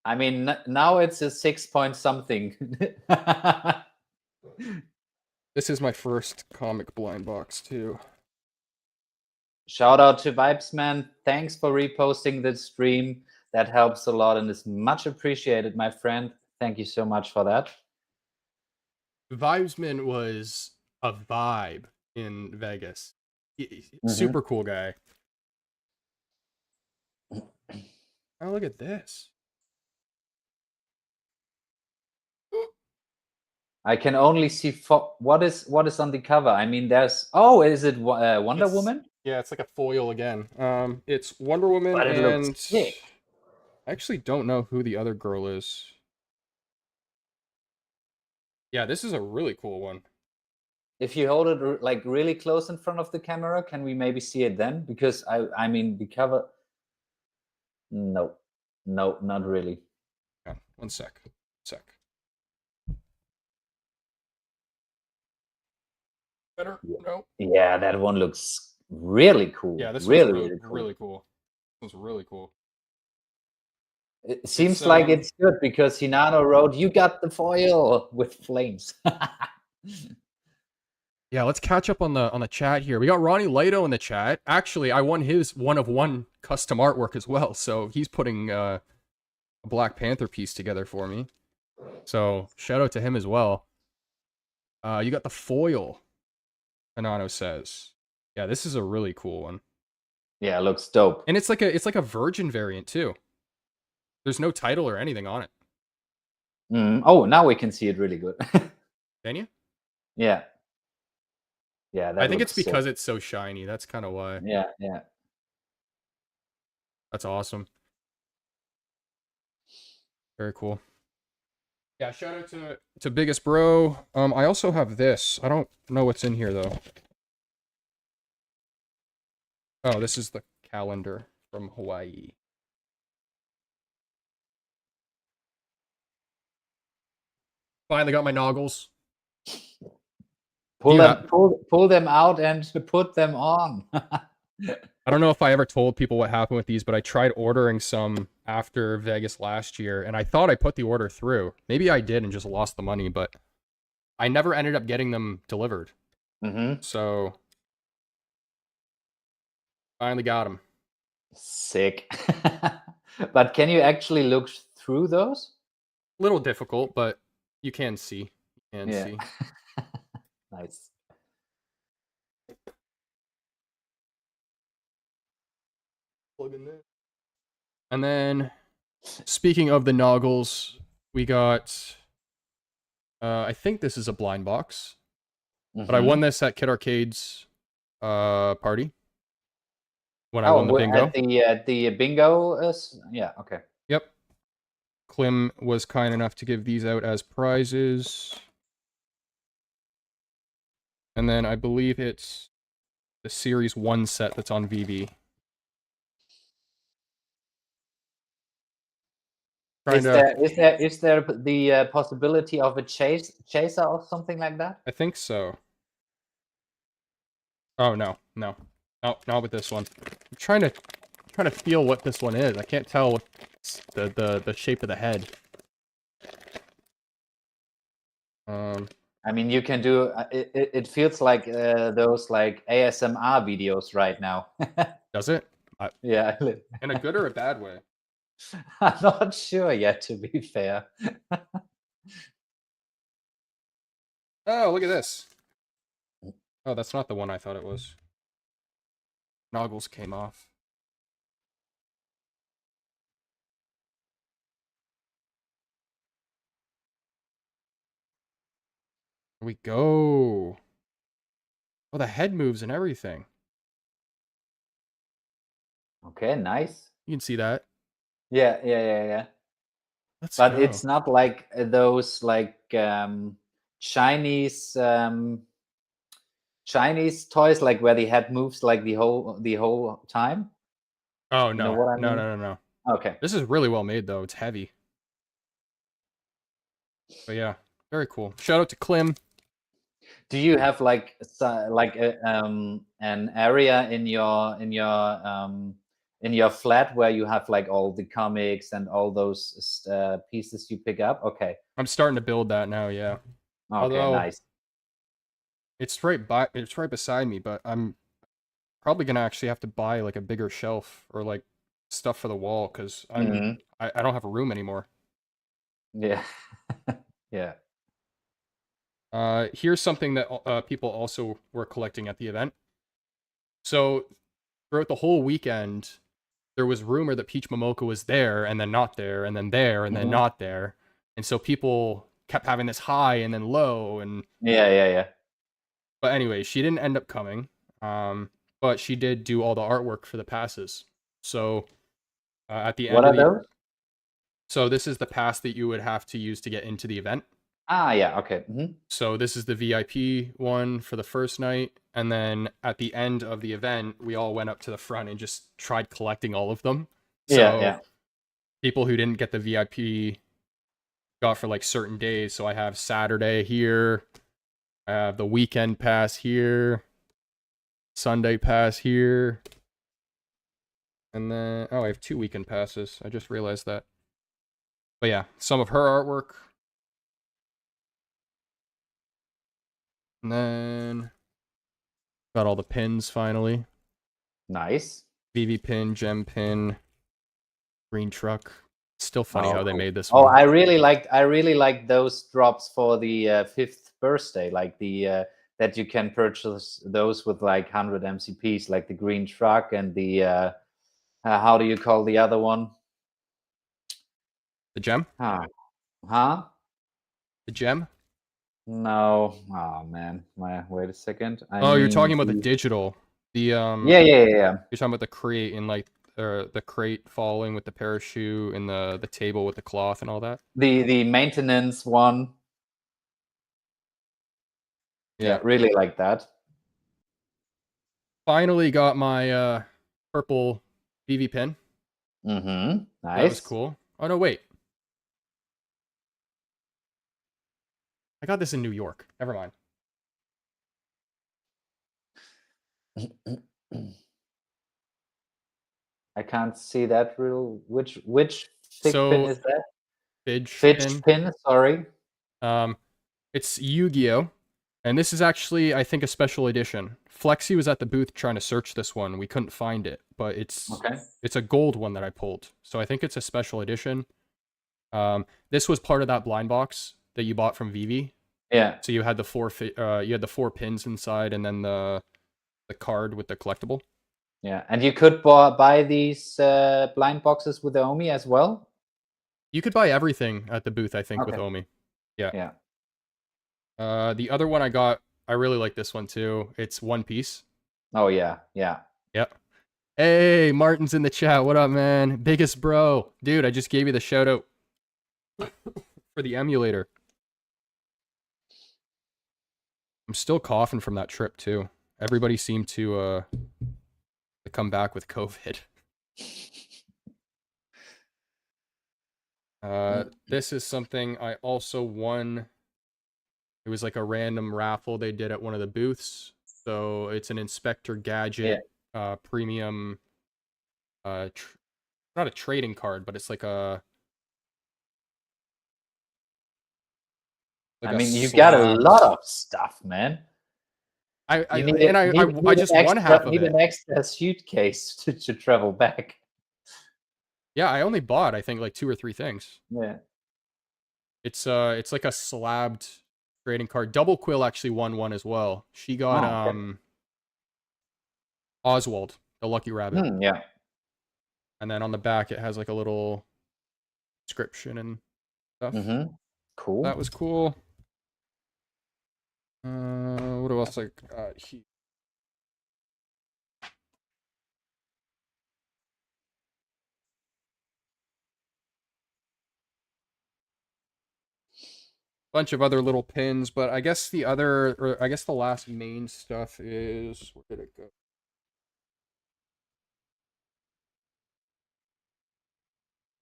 I mean, now it's a 6 point something. This is my first comic blind box, too. Shout out to Vibesman. Thanks for reposting the stream. That helps a lot and is much appreciated, my friend. Thank you so much for that. Vibesman was a vibe in Vegas. Super cool guy. Oh, look at this. I can only see what is on the cover. I mean, there's is it Wonder Woman? Yeah, it's like a foil again. It's Wonder Woman, but it looks sick. I actually don't know who the other girl is. Yeah, this is a really cool one. If you hold it like really close in front of the camera, can we maybe see it then? Because I mean the cover. No, not really. Yeah, one sec. Better? No. Yeah, that one looks really cool. Yeah, this really, one's really cool. Really cool. This one's really cool. It seems like it's good because Hinano wrote, "You got the foil with flames." Yeah, let's catch up on the chat here. We got Ronnie Lido in the chat. Actually, I won his 1-of-1 custom artwork as well, so he's putting a Black Panther piece together for me. So shout out to him as well. You got the foil, Hanano says. Yeah, this is a really cool one. Yeah, it looks dope. And it's like a virgin variant too. There's no title or anything on it. Oh, now we can see it really good. Can you? Yeah. Yeah, that I think it's looks sick. because it's so shiny. That's kind of why. Yeah, yeah. That's awesome. Very cool. Yeah, shout out to Biggest Bro. I also have this. I don't know what's in here though. Oh, this is the calendar from Hawaii. Finally got my noggles. Pull You them, ha- pull them out and put them on. I don't know if I ever told people what happened with these, but I tried ordering some after Vegas last year, and I thought I put the order through. Maybe I did and just lost the money, but I never ended up getting them delivered. So finally got them. Sick. But can you actually look through those? Little difficult, but you can see. You can Yeah. see. Nice. And then, speaking of the noggles, we got. I think this is a blind box, but I won this at Kid Arcade's party when I won the bingo. At the bingo. Yeah. Okay. Yep. Klim was kind enough to give these out as prizes. And then I believe it's the Series 1 set that's on VeVe. Is there the possibility of a chaser or something like that? I think so. Oh no, not with this one. I'm trying to feel what this one is. I can't tell what the shape of the head. I mean, you can do it feels like those like ASMR videos right now. Does it? Yeah. In a good or a bad way? I'm not sure yet, to be fair. Oh, look at this. Oh, that's not the one I thought it was. Noggles came off. Here we go. Oh, the head moves and everything. Okay, nice. You can see that. Yeah. Let's But go. it's not like those like Chinese Chinese toys, like where the head moves like the whole time. Oh You no, know what I mean? no. Okay. This is really well made though. It's heavy. But yeah, very cool. Shout out to Klim. Do you have like an area in your flat where you have like all the comics and all those pieces you pick up? Okay. I'm starting to build that now. Yeah. Okay. Although, nice. It's right beside me, but I'm probably gonna actually have to buy like a bigger shelf or like stuff for the wall because I don't have a room anymore. Yeah. Yeah. Here's something that people also were collecting at the event. So throughout the whole weekend, there was rumor that Peach Momoko was there and then not there and then there and then not there, and so people kept having this high and then low and Yeah. But anyway, she didn't end up coming. But she did do all the artwork for the passes. So at the end What of are those? So this is the pass that you would have to use to get into the event. Ah, yeah. Okay. So this is the VIP one for the first night, and then at the end of the event, we all went up to the front and just tried collecting all of them. So Yeah. people who didn't get the VIP got for like certain days. So I have Saturday here, I have the weekend pass here, Sunday pass here, and then I have 2 weekend passes. I just realized that. But yeah, some of her artwork. And then got all the pins finally. Nice. VeVe pin, gem pin, green truck. Still funny how they made this one. one. I really liked those drops for the 5th birthday, like the that you can purchase those with like 100 MCPs, like the green truck and the how do you call the other one? The gem? Huh? The gem? No. Oh man. Wait a second. I Oh, you're mean talking about the digital. The yeah. You're talking about the crate and like the crate falling with the parachute and the table with the cloth and all that. The maintenance one. Yeah, really like that. Finally got my purple VeVe pin. Mm-hmm. Nice. That was cool. Oh no, wait. I got this in New York. Never mind. I can't see that real. Which thick So, pin is that? Fidge pin. Sorry. It's Yu-Gi-Oh! And this is actually, I think, a special edition. Flexi was at the booth trying to search this one. We couldn't find it, but it's a gold one that I pulled. So I think it's a special edition. This was part of that blind box that you bought from VeVe. Yeah. So you had the four pins inside, and then the card with the collectible. Yeah, and you could buy these blind boxes with the OMI as well. You could buy everything at the booth, I think, with OMI. Yeah. Yeah. The other one I got, I really like this one too. It's One Piece. Oh yeah, yeah. Yep. Hey, Martin's in the chat. What up, man? Biggest bro. Dude, I just gave you the shout out for the emulator. I'm still coughing from that trip too. Everybody seemed to come back with COVID. This is something I also won. It was like a random raffle they did at one of the booths. So it's an Inspector Gadget premium. Not a trading card, but it's like a. I mean, you got a lot of stuff, man. I just won half of it. Need an extra suitcase to travel back. Yeah, I only bought, I think, like 2 or 3 things. Yeah. It's like a slabbed trading card. Double Quill actually won one as well. She got Oswald, the Lucky Rabbit. Yeah. And then on the back it has like a little description and stuff. Cool. That was cool. What else I got here? Bunch of other little pins, but I guess the last main stuff is, where did it go?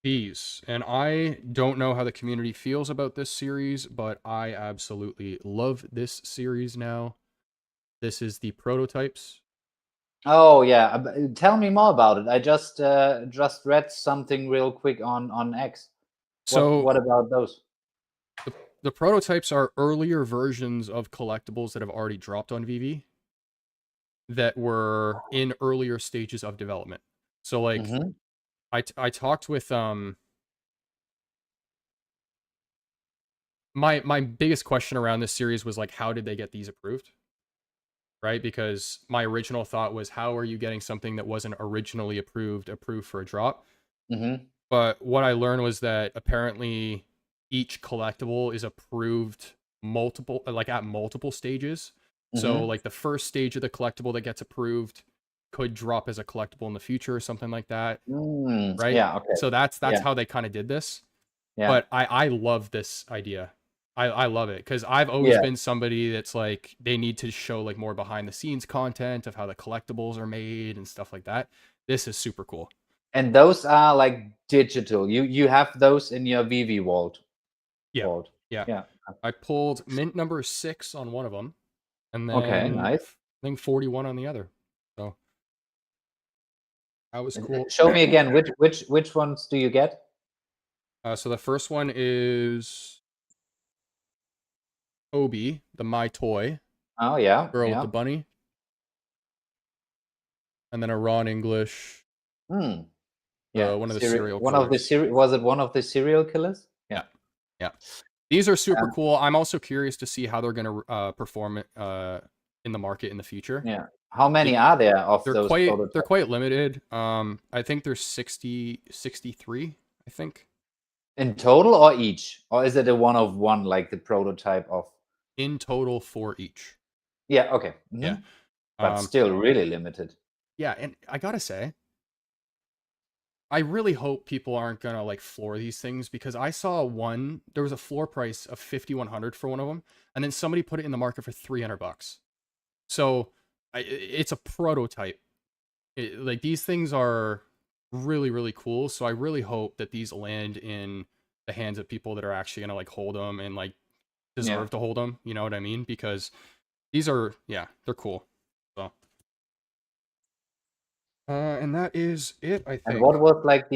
These. And I don't know how the community feels about this series, but I absolutely love this series now. This is the prototypes. Oh yeah, tell me more about it. I just read something real quick on X. So what about those? The prototypes are earlier versions of collectibles that have already dropped on VeVe that were in earlier stages of development. So like I talked with my biggest question around this series was like, how did they get these approved? Right? Because my original thought was, how are you getting something that wasn't originally approved for a drop? But what I learned was that apparently each collectible is approved at multiple stages. So like the first stage of the collectible that gets approved could drop as a collectible in the future or something like that. Right? Yeah, okay. So that's how they kind of did this. Yeah. But I love this idea. I love it because I've always been somebody that's like, they need to show like more behind the scenes content of how the collectibles are made and stuff like that. This is super cool. And those are like digital. You have those in your VeVe vault. Yeah. I pulled mint number 6 on one of them, and then nice. I think 41 on the other. So that was cool. Show me again, which ones do you get? So the first one is Obi, the My Toy. Oh yeah. Girl with the bunny. And then a Ron English. Yeah. One of the serial killers. Was it one of the serial killers? Yeah. These are super cool. I'm also curious to see how they're going to perform it in the market in the future. Yeah. How many are there of They're those prototypes? quite limited. I think there's 63, I think. In total or each? Or is it a one of one, like the prototype of? In total for each. Yeah, okay. Yeah. But still really limited. Yeah, and I gotta say, I really hope people aren't gonna like floor these things, because I saw one, there was a floor price of 5,100 for one of them, and then somebody put it in the market for 300 bucks. So it's a prototype. Like, these things are really, really cool. So I really hope that these land in the hands of people that are actually gonna like hold them and like deserve to hold them. You know what I mean? Because these are, yeah, they're cool. So. And that is it, I think. And what was like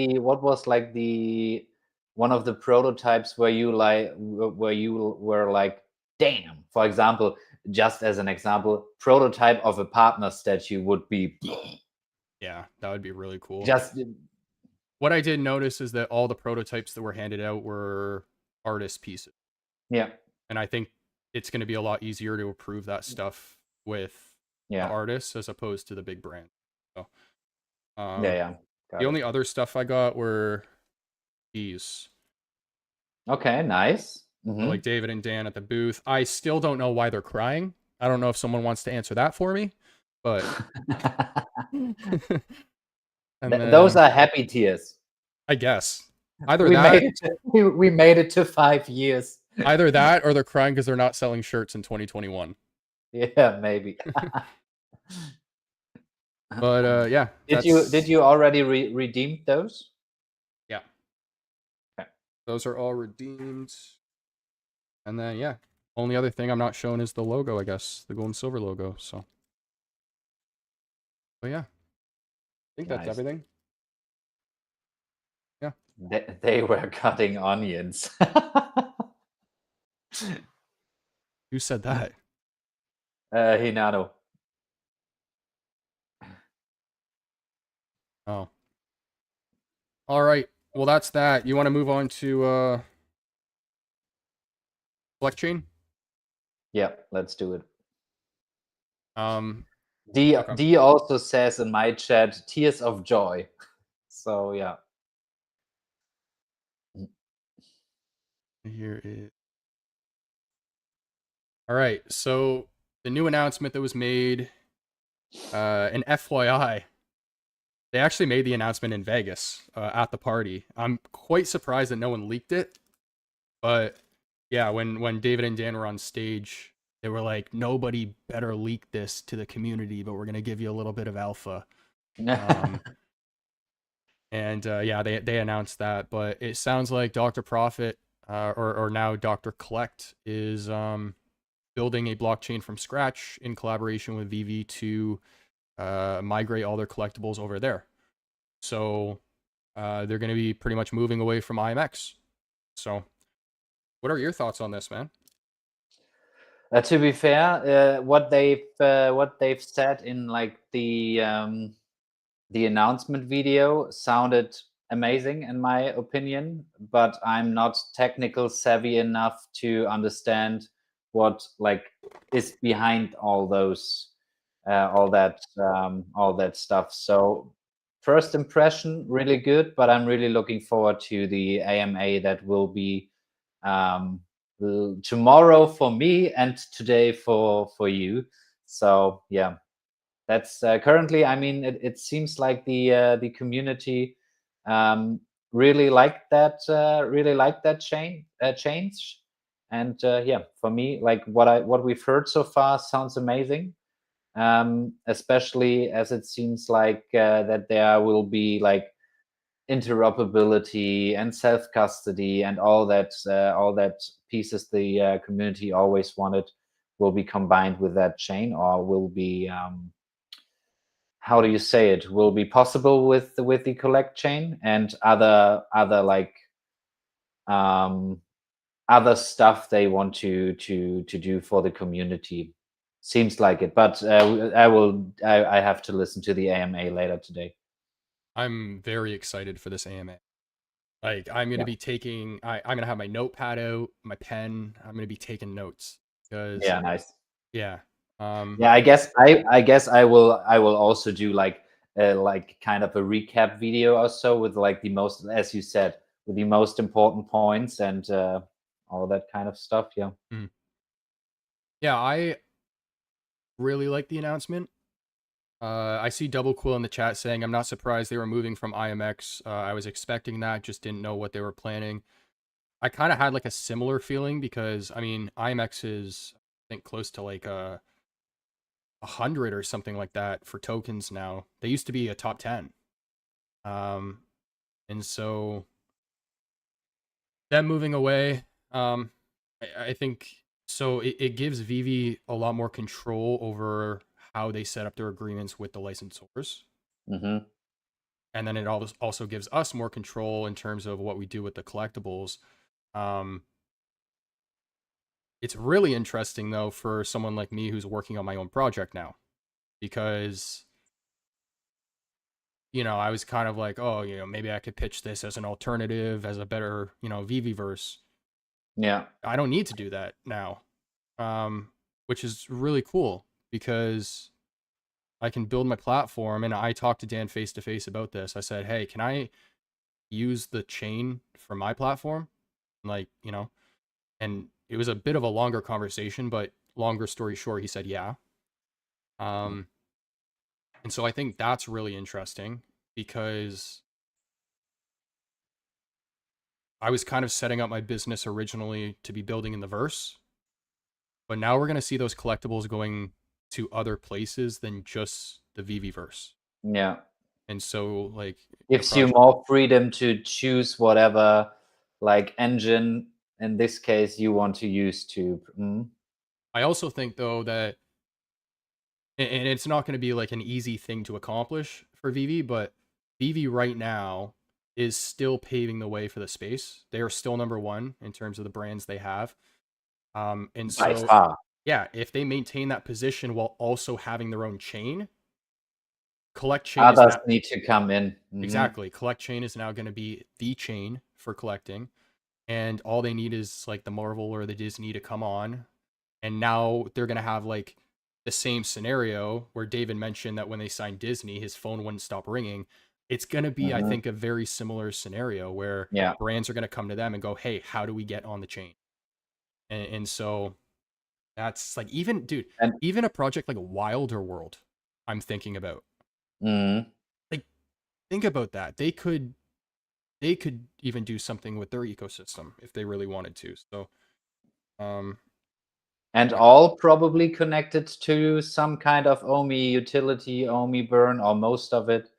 the one of the prototypes where you were like, damn, for example, just as an example, prototype of a partner statue would be. Yeah, that would be really cool. Just what I did notice is that all the prototypes that were handed out were artist pieces. Yeah. And I think it's going to be a lot easier to approve that stuff with the artists as opposed to the big brand. So, Got the only other stuff I got were these. Okay, nice. So, like David and Dan at the booth. I still don't know why they're crying. I don't know if someone wants to answer that for me, but and those are happy tears, I guess. Either we made it to 5 years. Either that, or they're crying because they're not selling shirts in 2021. Yeah, maybe. But yeah. Did you already redeem those? Yeah. Okay. Those are all redeemed. And then yeah, only other thing I'm not showing is the logo, I guess, the gold and silver logo. So. But yeah, I think that's everything. Yeah. They were cutting onions. Who said that? Hinano. Oh. All right. Well, that's that. You want to move on to blockchain? Yeah, let's do it. D also says in my chat, tears of joy. So yeah. Here is. All right. So the new announcement that was made, an FYI, they actually made the announcement in Vegas at the party. I'm quite surprised that no one leaked it, but yeah, when David and Dan were on stage, they were like, "Nobody better leak this to the community, but we're gonna give you a little bit of alpha." And yeah, they announced that, but it sounds like Dr. Profit or now Dr. Collect is building a blockchain from scratch in collaboration with VeVe to migrate all their collectibles over there. So they're going to be pretty much moving away from IMX. So what are your thoughts on this, man? To be fair, what they've said in like the announcement video sounded amazing in my opinion, but I'm not technical savvy enough to understand what like is behind all those all that stuff. So first impression, really good, but I'm really looking forward to the AMA that will be tomorrow for me and today for you. So yeah, that's currently, I mean, it seems like the community really liked that change. And yeah, for me, like what we've heard so far sounds amazing, especially as it seems like that there will be like interoperability and self-custody and all that pieces the community always wanted will be combined with that chain, or will be how do you say it, will be possible with the collect chain and other like other stuff they want to do for the community. Seems like it, but I have to listen to the AMA later today. I'm very excited for this AMA. Like I'm gonna Yeah. be taking, I'm gonna have my notepad out, my pen. I'm gonna be taking notes because Yeah, nice. yeah, Yeah, I guess I will also do like kind of a recap video or so with like the most, as you said, with the most important points and all that kind of stuff. Yeah. mm. Yeah, I really like the announcement. I see Double Quill in the chat saying, I'm not surprised they were moving from IMX. I was expecting that, just didn't know what they were planning. I kind of had like a similar feeling because, I mean, IMX is, I think, close to like 100 or something like that for tokens now. They used to be a top 10. Um, and so them moving away, I think, so it gives VeVe a lot more control over how they set up their agreements with the licensors. Mm-hmm. And then it also gives us more control in terms of what we do with the collectibles. Um, it's really interesting though for someone like me who's working on my own project now, because I was kind of like, oh, maybe I could pitch this as an alternative, as a better, VeVe-verse. Yeah. I don't need to do that now, which is really cool because I can build my platform. And I talked to Dan face to face about this. I said, hey, can I use the chain for my platform? Like, and it was a bit of a longer conversation, but longer story short, he said, yeah. And so I think that's really interesting because I was kind of setting up my business originally to be building in the verse, but now we're going to see those collectibles going to other places than just the VeVe verse. Yeah. And so like the Gives you project, more freedom to choose whatever like engine in this case you want to use to. I also think though that, and it's not going to be like an easy thing to accomplish for VeVe, but VeVe right now is still paving the way for the space. They are still number one in terms of the brands they have. And By so, far. yeah, if they maintain that position while also having their own chain, Collect Chain is Others now need to come in. exactly. Collect Chain is now going to be the chain for collecting, and all they need is like the Marvel or the Disney to come on, and now they're going to have like the same scenario where David mentioned that when they signed Disney, his phone wouldn't stop ringing. It's going to be, I think, a very similar scenario where Yeah. brands are going to come to them and go, "Hey, how do we get on the chain?" And so that's like, even dude, And even a project like Wilder World, I'm thinking about. mhm. Like, think about that. They could even do something with their ecosystem if they really wanted to. So, um, And yeah. all probably connected to some kind of OMI utility, OMI burn, or most of it.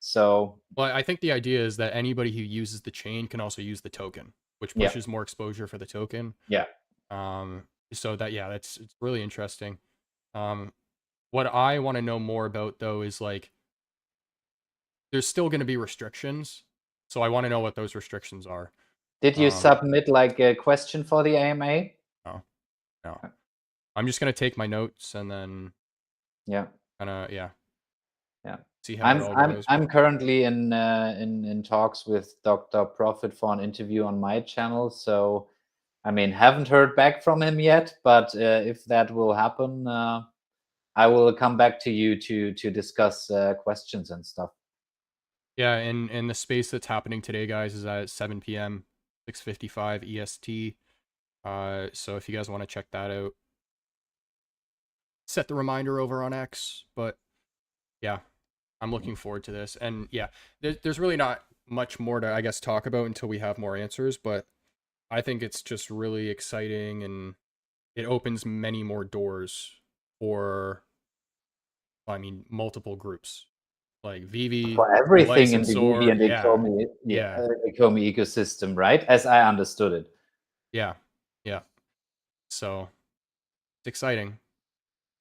So Well, I think the idea is that anybody who uses the chain can also use the token, which yeah, pushes more exposure for the token. yeah. So that, yeah, it's really interesting. Um, what I want to know more about though is like, there's still going to be restrictions. So I want to know what those restrictions are. Did you Um, submit like a question for the AMA? no, no. I'm just gonna take my notes and then Yeah, kind of, yeah, yeah. see how it I'm all I'm goes. I'm But currently in talks with Dr. Profit for an interview on my channel. So I mean, haven't heard back from him yet, but if that will happen, I will come back to you to discuss questions and stuff. yeah, and the space that's happening today, guys, is at 7 p.m. 6:55 EST. So if you guys want to check that out, set the reminder over on X. But yeah, I'm looking forward to this. And yeah, there's really not much more to, I guess, talk about until we have more answers. But I think it's just really exciting, and it opens many more doors for, I mean, multiple groups like VeVe, For the everything in the VeVe licensor. and Yeah, ECOMI, yeah, yeah, ECOMI ecosystem, right? As I understood it. yeah, yeah. So it's exciting.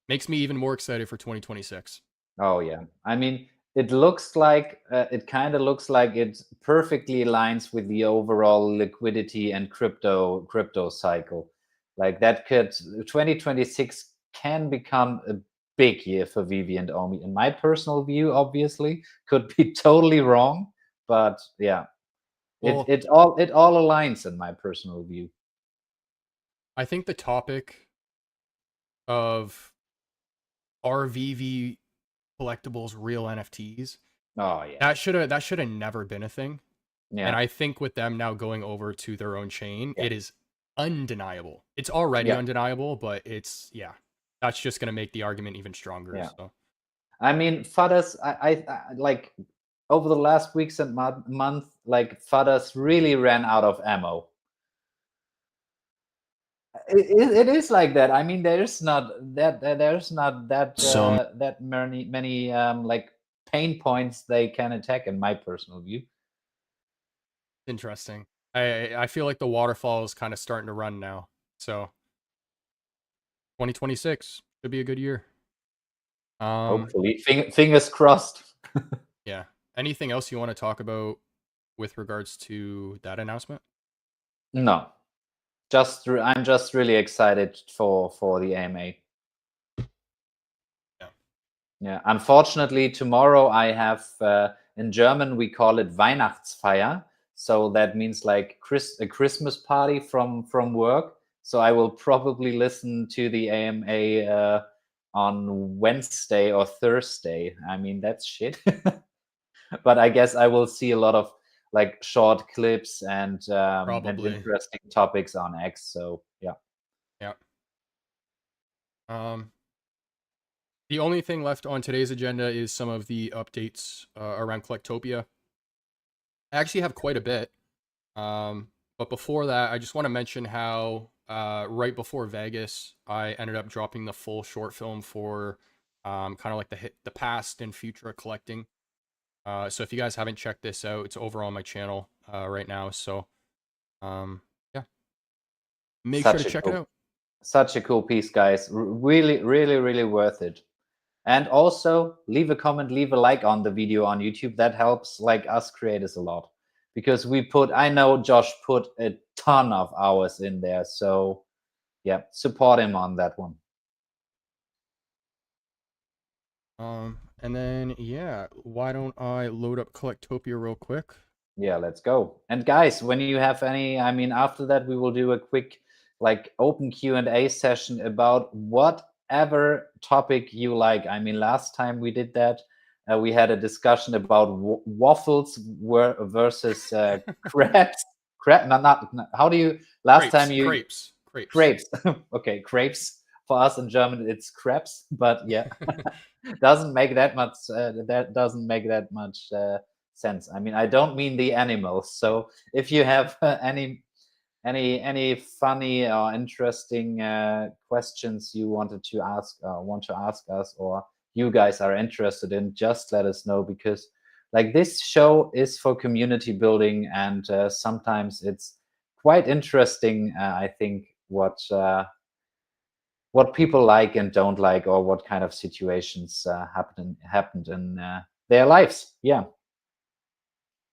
Makes me even more excited for 2026. Oh yeah. I mean, it looks like it kind of looks like it perfectly aligns with the overall liquidity and crypto cycle. Like that could 2026 can become a big year for VeVe and OMI. In my personal view, obviously, could be totally wrong, but yeah. Well, it all aligns in my personal view. I think the topic of are VeVe collectibles real NFTs, Oh yeah, that should have never been a thing. yeah, And I think with them now going over to their own chain, yeah, it is undeniable. It's already yeah, undeniable, but that's just gonna make the argument even stronger. yeah. So I mean, Fathers, I like over the last weeks and month, like Fathers really ran out of ammo. It is like that. I mean, there's not that that many like pain points they can attack, in my personal view. interesting. I feel like the waterfall is kind of starting to run now. So 2026 should be a good year. Hopefully, fingers crossed. Yeah. Anything else you want to talk about with regards to that announcement? No, I'm just really excited for the AMA. Yeah. Yeah, unfortunately, tomorrow I have in German we call it Weihnachtsfeier, so that means like a Christmas party from work. So I will probably listen to the AMA on Wednesday or Thursday. I mean, that's shit. But I guess I will see a lot of like short clips and Probably. interesting topics on X. So yeah. Yeah. The only thing left on today's agenda is some of the updates around Collectopia. I actually have quite a bit. But before that, I just want to mention how right before Vegas, I ended up dropping the full short film for kind of like the past and future of collecting. So if you guys haven't checked this out, it's over on my channel right now. So yeah, make sure to check it out. Such a cool piece, guys. Really, really, really worth it. And also leave a comment, leave a like on the video on YouTube. That helps like us creators a lot, because I know Josh put a ton of hours in there. So yeah, support him on that one. And then yeah, why don't I load up Collectopia real quick? Yeah, let's go. And guys, when you have any, I mean, after that we will do a quick like open Q&A session about whatever topic you like. I mean, last time we did that, we had a discussion about waffles versus crepes. How do you Crepes, time you crepes. Okay, crepes. For us in German, it's crepes. But yeah, doesn't make that much. That doesn't make that much sense. I mean, I don't mean the animals. So if you have any funny or interesting questions you want to ask us, or you guys are interested in, just let us know, because like this show is for community building, and sometimes it's quite interesting, I think, what people like and don't like, or what kind of situations happened in their lives. Yeah.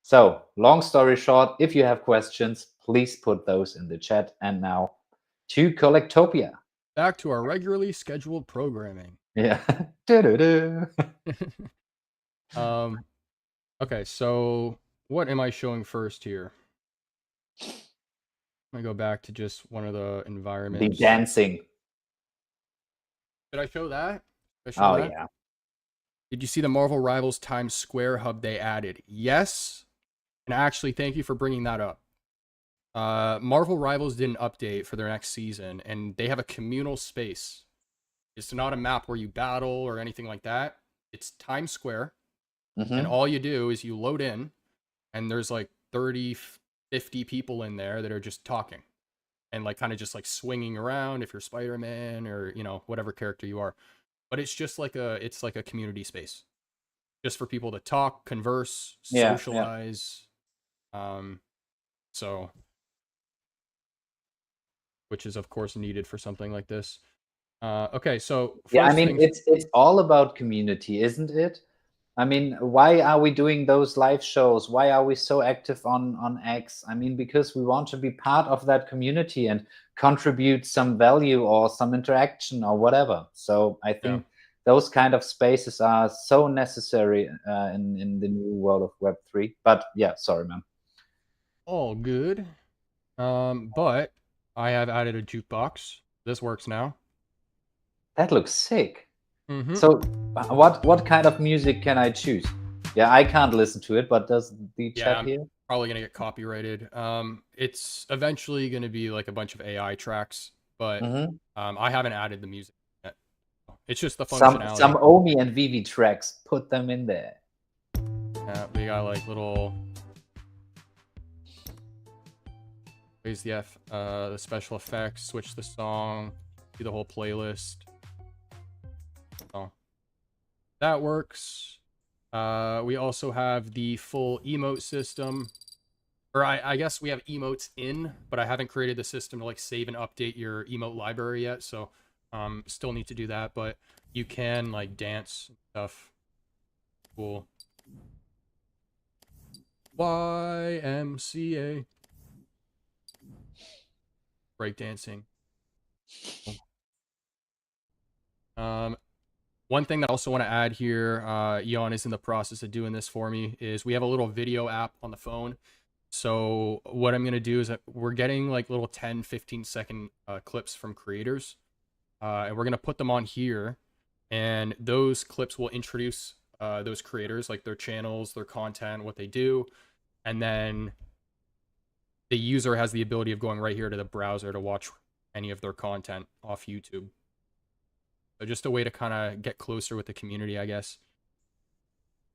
So long story short, if you have questions, please put those in the chat. And now to Collectopia. Back to our regularly scheduled programming. Yeah. Okay, so what am I showing first here? Let me go back to just one of the environments. The dancing. Did I show that? Yeah. Did you see the Marvel Rivals Times Square hub they added? Yes. And actually, thank you for bringing that up. Marvel Rivals did an update for their next season, and they have a communal space. It's not a map where you battle or anything like that. It's Times Square. And all you do is you load in, and there's like 30, 50 people in there that are just talking and like kind of just like swinging around if you're Spider-Man or, you know, whatever character you are. But it's just like it's like a community space just for people to talk, converse, socialize. So, which is of course needed for something like this. Okay, so yeah, I mean, it's all about community, isn't it? I mean, why are we doing those live shows? Why are we so active on X? I mean, because we want to be part of that community and contribute some value or some interaction or whatever. So I think those kind of spaces are so necessary in the new world of Web3. But yeah, sorry, man. all good. But I have added a jukebox. This works now. That looks sick. Mm-hmm. So, what kind of music can I choose? Yeah, I can't listen to it, but does the Yeah, chat I'm here? probably gonna get copyrighted. It's eventually gonna be like a bunch of AI tracks, but Hmm. I haven't added the music yet. It's just the Some functionality. OMI and VeVe tracks. Put them in there. We got like little. Raise the special effects, switch the song, do the whole playlist. Oh, that works. We also have the full emote system. Or I guess we have emotes in, but I haven't created the system to like save and update your emote library yet, so still need to do that, but you can like dance and stuff. Cool. YMCA. Breakdancing. One thing that I also want to add here, Jan is in the process of doing this for me, is we have a little video app on the phone. So what I'm going to do is that we're getting like little 10, 15-second clips from creators. And we're going to put them on here. And those clips will introduce those creators, like their channels, their content, what they do. And then the user has the ability of going right here to the browser to watch any of their content off YouTube. So just a way to kind of get closer with the community, I guess.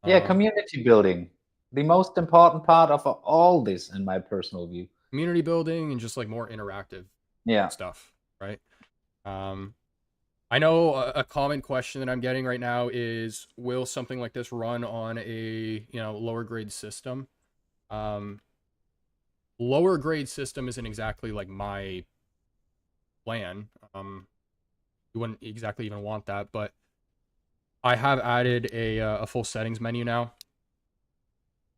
Yeah, community building. The most important part of all this, in my personal view. Community building and just like more interactive stuff, right? I know a common question that I'm getting right now is, will something like this run on a lower grade system? Lower grade system isn't exactly like my plan. You wouldn't exactly even want that, but I have added a full settings menu now,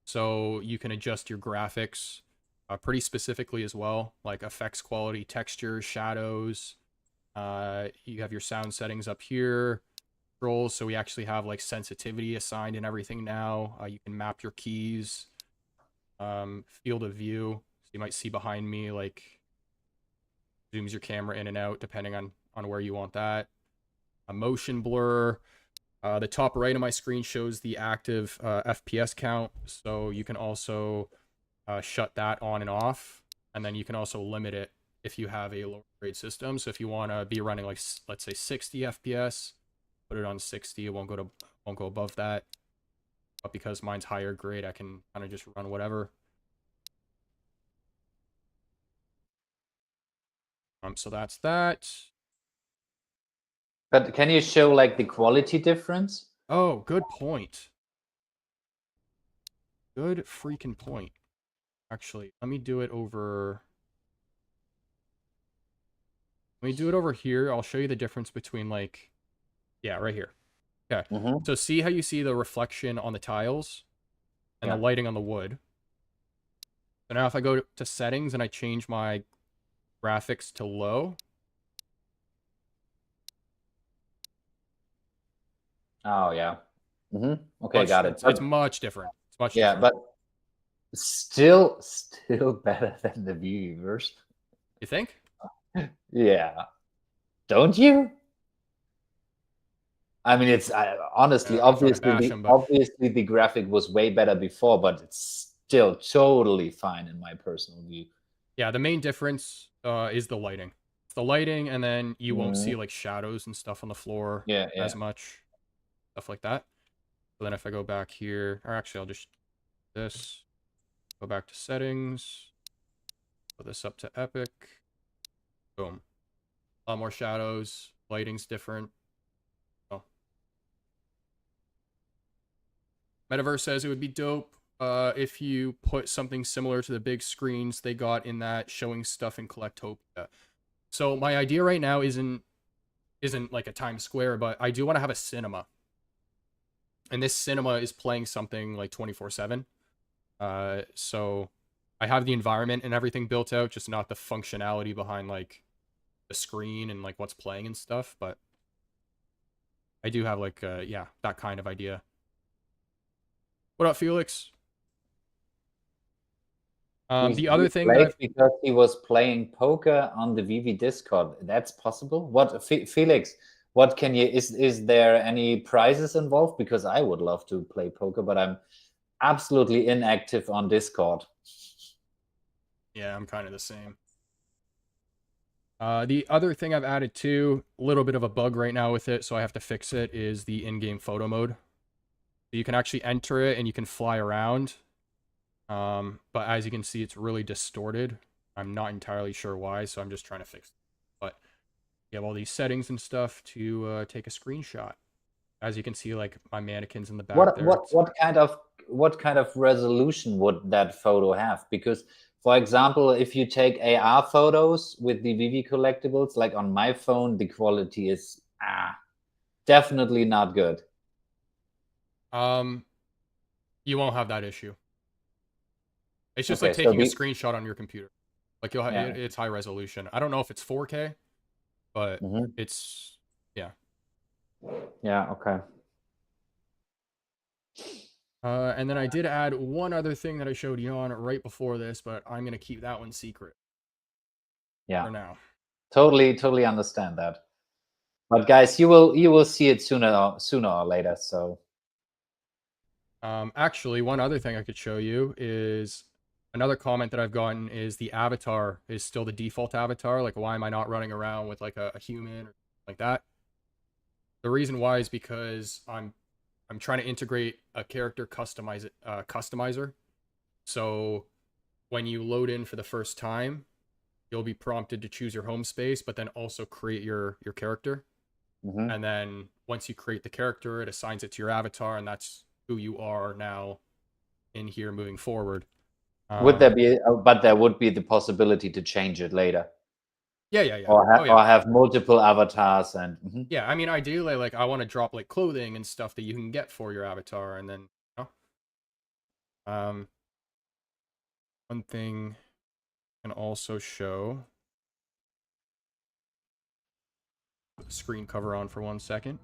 so you can adjust your graphics pretty specifically as well, like effects quality, textures, shadows. You have your sound settings up here, controls, so we actually have like sensitivity assigned and everything now. You can map your keys, field of view, so you might see behind me, like zooms your camera in and out depending on where you want that. A motion blur. The top right of my screen shows the active FPS count, so you can also shut that on and off, and then you can also limit it if you have a lower grade system. So if you want to be running like, let's say 60 FPS, put it on 60. It won't go above that. But because mine's higher grade, I can kind of just run whatever. So that's that. But can you show like the quality difference? Oh, good point. Good freaking point. Actually, let me do it over here. I'll show you the difference between like, yeah, right here. Okay. So see how you see the reflection on the tiles and the lighting on the wood. So now if I go to settings and I change my graphics to low. Oh yeah. Okay, got it. It's much different. It's much yeah, different. but still better than the viewers. You think? Yeah. Don't you? I mean, it's honestly, I'm not trying to obviously, bash him, but obviously the graphic was way better before, but it's still totally fine in my personal view. yeah, the main difference is the lighting. It's the lighting, and then you won't see like shadows and stuff on the floor as much, stuff like that. So then if I go back here, or actually I'll just this, go back to settings, put this up to epic, boom. A lot more shadows, lighting's different. Oh. Metaverse says it would be dope if you put something similar to the big screens they got in that showing stuff in Collectopia. So my idea right now isn't like a Times Square, but I do want to have a cinema. And this cinema is playing something like 24/7. So I have the environment and everything built out, just not the functionality behind like the screen and like what's playing and stuff, but I do have like yeah, that kind of idea. What up, Felix? The other thing late that because he was playing poker on the VeVe Discord. That's possible. What, Felix? What can you? Is there any prizes involved? Because I would love to play poker, but I'm absolutely inactive on Discord. yeah, I'm kind of the same. The other thing I've added too, a little bit of a bug right now with it, so I have to fix it, is the in-game photo mode. So you can actually enter it and you can fly around. But as you can see, it's really distorted. I'm not entirely sure why, so I'm just trying to fix it. But you have all these settings and stuff to take a screenshot. As you can see, like my mannequins in the back there. What kind of resolution would that photo have? Because, for example, if you take AR photos with the VeVe collectibles, like on my phone, the quality is definitely not good. You won't have that issue. It's just Okay, like so taking a screenshot on your computer. Like you'll have Yeah. it's high resolution. I don't know if it's 4K, but it's yeah. Yeah, okay. And then I did add one other thing that I showed you on right before this, but I'm gonna keep that one secret Yeah. for now. Totally understand that. But guys, you will see it sooner or later. So Actually, one other thing I could show you is another comment that I've gotten is the avatar is still the default avatar. Like, why am I not running around with like a human or like that? The reason why is because I'm trying to integrate a character customizer. So when you load in for the first time, you'll be prompted to choose your home space, but then also create your character. And then once you create the character, it assigns it to your avatar, and that's who you are now in here moving forward. would there be? But there would be the possibility to change it later. Yeah. Or have multiple avatars and. Yeah, I mean, ideally, like I want to drop like clothing and stuff that you can get for your avatar, and then one thing I can also show. Put the screen cover on for 1 second.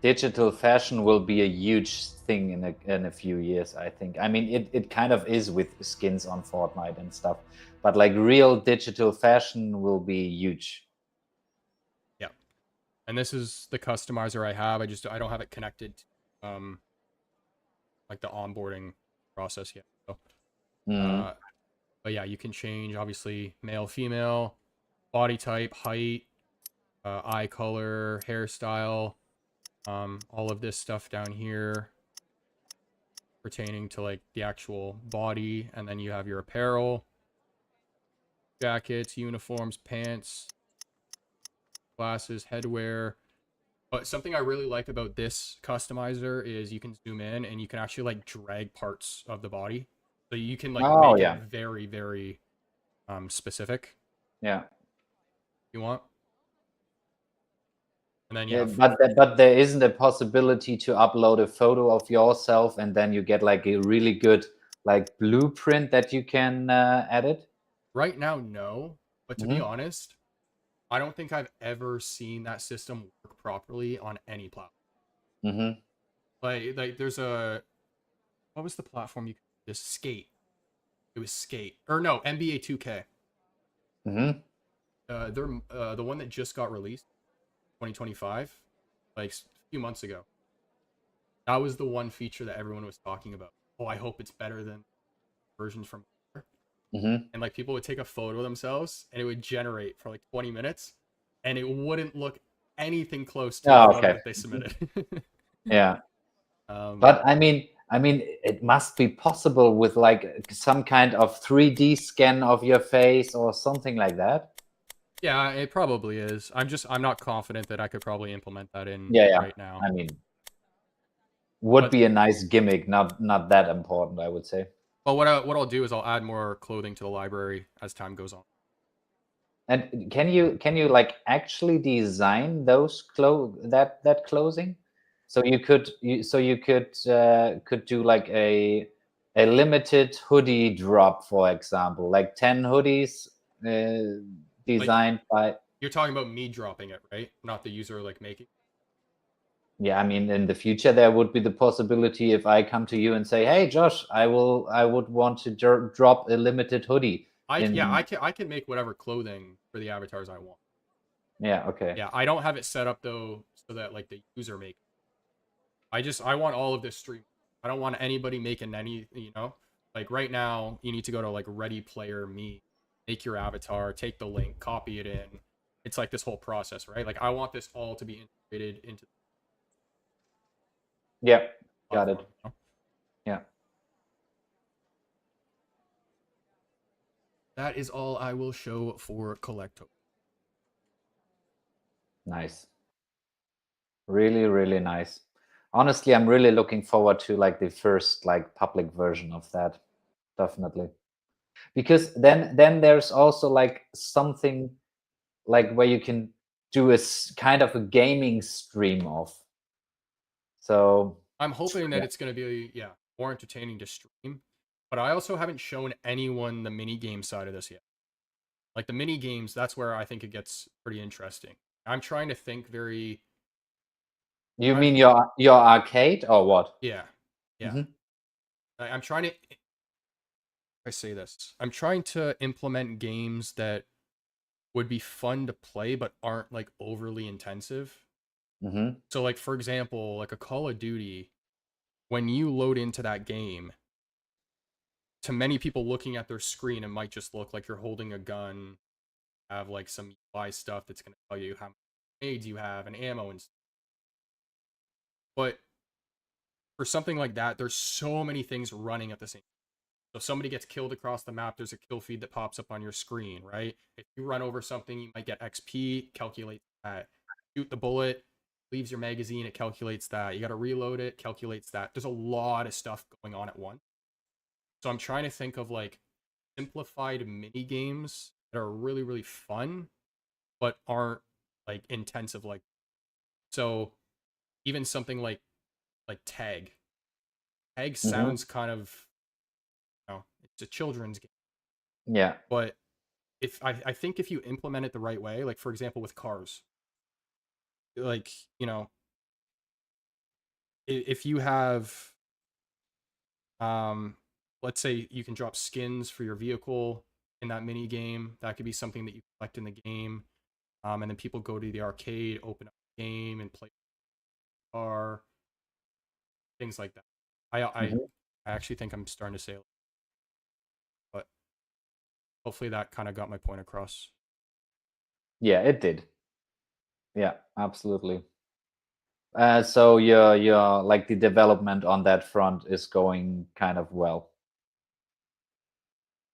Digital fashion will be a huge thing in a few years, I think. I mean, it kind of is with skins on Fortnite and stuff, but like real digital fashion will be huge. Yeah, and this is the customizer I have. I don't have it connected to, like the onboarding process yet. So, but yeah, you can change obviously male, female, body type, height, eye color, hairstyle, all of this stuff down here pertaining to like the actual body, and then you have your apparel, jackets, uniforms, pants, glasses, headwear. But something I really like about this customizer is you can zoom in and you can actually like drag parts of the body, so you can like make it very, very specific. Yeah, you want. And then but there isn't a possibility to upload a photo of yourself and then you get like a really good like blueprint that you can edit. Right now, no. But to be honest, I don't think I've ever seen that system work properly on any platform. Like there's what was the platform you could just Skate? It was Skate, or no, NBA 2K. They're the one that just got released, 2025, like a few months ago. That was the one feature that everyone was talking about. Oh, I hope it's better than versions from before. And like people would take a photo of themselves and it would generate for like 20 minutes and it wouldn't look anything close to the photo that they submitted. Yeah. But I mean, it must be possible with like some kind of 3D scan of your face or something like that. Yeah, it probably is. I'm not confident that I could probably implement that in right now. I mean, would be a nice gimmick, not that important, I would say. But what I'll do is I'll add more clothing to the library as time goes on. And can you like actually design those clothing? So you could could do like a limited hoodie drop, for example, like 10 hoodies designed by. You're talking about me dropping it, right? Not the user like making. Yeah, I mean, in the future there would be the possibility if I come to you and say, "Hey, Josh, I would want to drop a limited hoodie." I can make whatever clothing for the avatars I want. Yeah, okay. Yeah, I don't have it set up though so that like the user make. I want all of this stream. I don't want anybody making any, like right now you need to go to like Ready Player Me, make your avatar, take the link, copy it in. It's like this whole process, right? Like I want this all to be integrated into the Yeah, got platform. it. Yeah. That is all I will show for Collecto. Nice. Really, really nice. Honestly, I'm really looking forward to like the first like public version of that. Definitely. Because then there's also like something like where you can do a kind of a gaming stream of. So I'm hoping that yeah. it's going to be more entertaining to stream, but I also haven't shown anyone the mini game side of this yet. Like the mini games, that's where I think it gets pretty interesting. I'm trying to think very. You mean your arcade or what? Yeah, yeah. Mhm. I'm trying to. I say this. I'm trying to implement games that would be fun to play but aren't like overly intensive. Mhm. So, like for example, like a Call of Duty, when you load into that game, to many people looking at their screen, it might just look like you're holding a gun, have like some UI stuff that's going to tell you how many grenades you have and ammo and stuff. But for something like that, there's so many things running at the same time. So if somebody gets killed across the map, there's a kill feed that pops up on your screen, right? If you run over something, you might get XP, calculate that. Shoot the bullet, leaves your magazine, it calculates that. You got to reload it, calculates that. There's a lot of stuff going on at once. So I'm trying to think of like simplified mini games that are really, really fun, but aren't like intensive. Like, so even something like tag. Tag Mhm. sounds kind of, it's a children's game, Yeah. but if I think if you implement it the right way, like for example with cars, like if you have um let's say you can drop skins for your vehicle in that mini game, that could be something that you collect in the game, and then people go to the arcade, open up the game, and play the car, things like that. Mhm. I actually think I'm starting to say it, but hopefully that kind of got my point across. Yeah, it did. Yeah, absolutely. So your like the development on that front is going kind of well.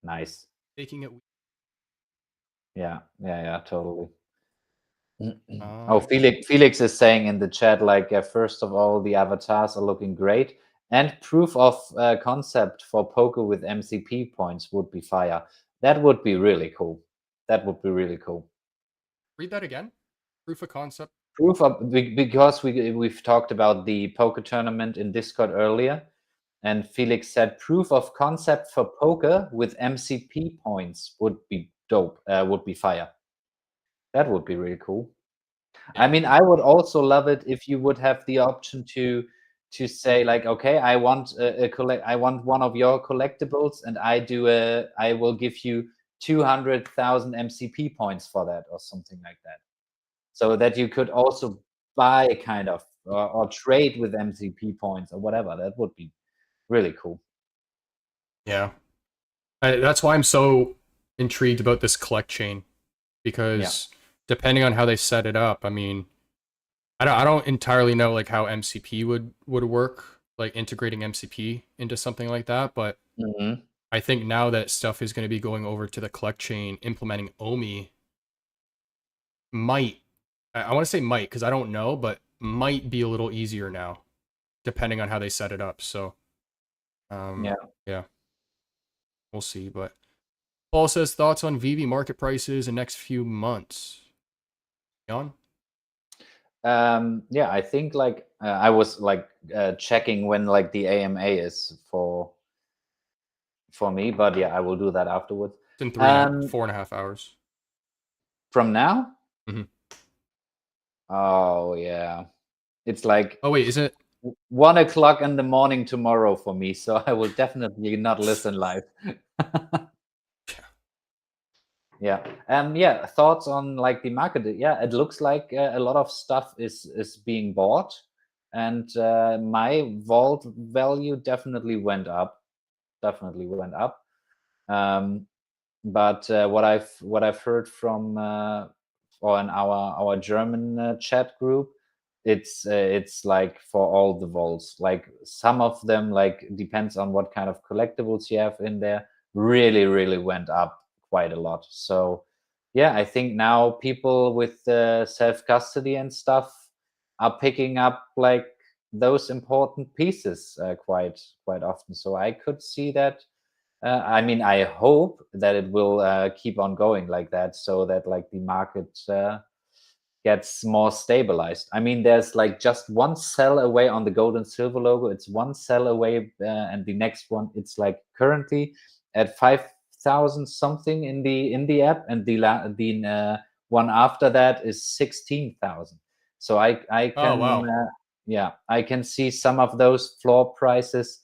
Nice. Taking it Yeah, yeah, yeah, totally. Oh, um Felix is saying in the chat, like, first of all, the avatars are looking great, and proof of concept for poker with MCP points would be fire. That would be really cool. That would be really cool. read that again. Proof of concept. Proof of because we've talked about the poker tournament in Discord earlier, and Felix said proof of concept for poker with MCP points would be dope. Would be fire. That would be really cool. I Yeah. mean, I would also love it if you would have the option to say like, okay, I want I want one of your collectibles, and I will give you 200,000 MCP points for that, or something like that, so that you could also buy kind of or trade with MCP points or whatever. That would be really cool. Yeah. That's why I'm so intrigued about this collect chain, Yeah. because depending on how they set it up, I mean, I don't entirely know like how MCP would work, like integrating MCP into something like that, but Hmm. I think now that stuff is going to be going over to the collect chain, implementing OMI might, I want to say might because I don't know, but might be a little easier now, depending on how they set it up. So, Yeah. yeah, we'll see. But Paul says thoughts on VeVe market prices in next few months. Jan? Yeah, I think like I was like checking when like the AMA is for me, but yeah, I will do that afterwards. It's in Um, 4.5 hours. from now? Mhm. Oh yeah. It's like Oh wait, is it? 1 o'clock in the morning tomorrow for me, so I will definitely not listen live. Yeah. Yeah. Thoughts on like the market? Yeah, it looks like a lot of stuff is being bought, and my vault value definitely went up. Definitely went up. Um, but what I've heard from or in our German chat group, it's like for all the vaults. Like some of them, like depends on what kind of collectibles you have in there, really went up quite a lot. So yeah, I think now people with self custody and stuff are picking up like those important pieces quite often. So I could see that. I mean, I hope that it will keep on going like that, so that like the market gets more stabilized. I mean, there's like just one sell away on the gold and silver logo. It's one sell away, and the next one, it's like currently at 5,000 something in the app, and the one after that is 16,000. So I Oh can wow. yeah, I can see some of those floor prices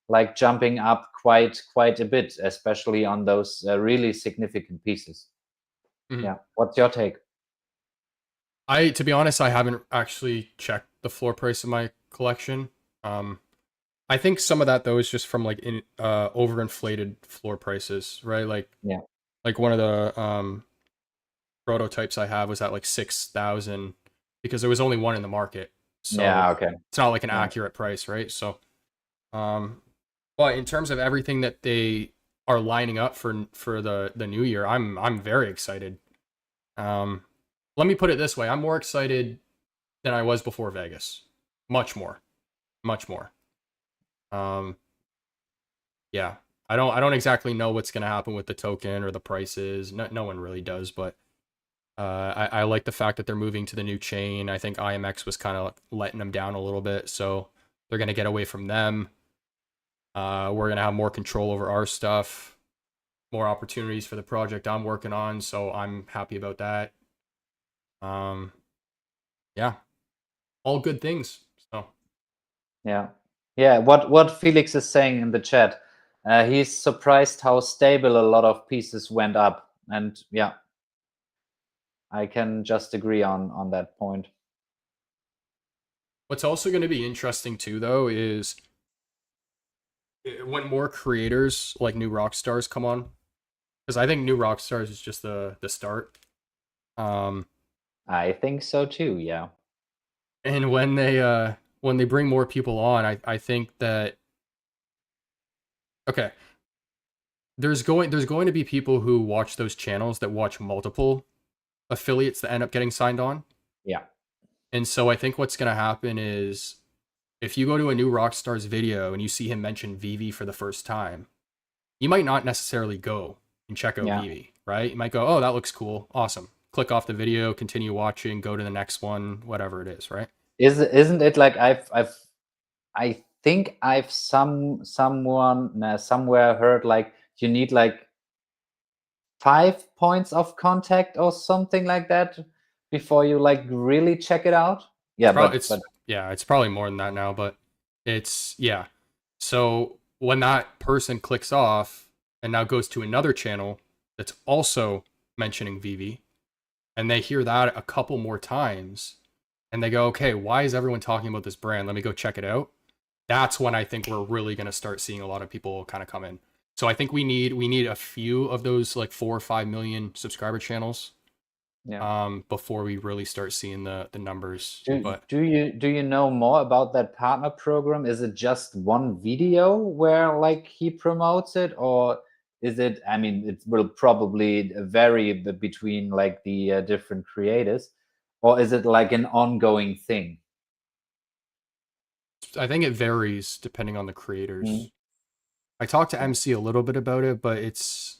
like jumping up quite a bit, especially on those really significant pieces. Mhm. Yeah, what's your take? To be honest, I haven't actually checked the floor price of my collection. Um, I think some of that though is just from like overinflated floor prices, right? Yeah, Like one of the prototypes I have was at like 6,000 because there was only one in the market. So yeah, okay, it's not like an yeah, accurate price, right? So um but in terms of everything that they are lining up for the new year, I'm very excited. Um Let me put it this way, I'm more excited than I was before Vegas. Much more. Much more. Um yeah. I don't exactly know what's going to happen with the token or the prices. No one really does, but I like the fact that they're moving to the new chain. I think IMX was kind of letting them down a little bit, so they're going to get away from them. We're going to have more control over our stuff, more opportunities for the project I'm working on, so I'm happy about that. Um, yeah, all good things. So yeah, yeah. What Felix is saying in the chat, he's surprised how stable a lot of pieces went up, and yeah, I can just agree on that point. what's also going to be interesting too, though, is when more creators like new rock stars come on, because I think new rock stars is just the start. Um, I think so too. Yeah, and when they bring more people on, I think that okay, there's going to be people who watch those channels that watch multiple affiliates that end up getting signed on. yeah, And so I think what's going to happen is if you go to a new Rockstar's video and you see him mention VeVe for the first time, you might not necessarily go and check out yeah. VeVe, right? You might go, "Oh, that looks cool. Awesome." Click off the video, continue watching, go to the next one, whatever it is, right? Isn't it like I think I've someone somewhere heard like you need like 5 points of contact or something like that before you like really check it out. It's Yeah, probably but it's probably more than that now, but it's yeah. So when that person clicks off and now goes to another channel that's also mentioning VeVe, and they hear that a couple more times, and they go, "Okay, why is everyone talking about this brand? Let me go check it out." That's when I think we're really going to start seeing a lot of people kind of come in. So I think we need a few of those like 4 or 5 million subscriber channels yeah. before we really start seeing the numbers. Do, But do you know more about that partner program? Is it just one video where like he promotes it, or is it? I mean, it will probably vary between like the different creators, or is it like an ongoing thing? I think it varies depending on the creators. I talked to MC a little bit about it, but it's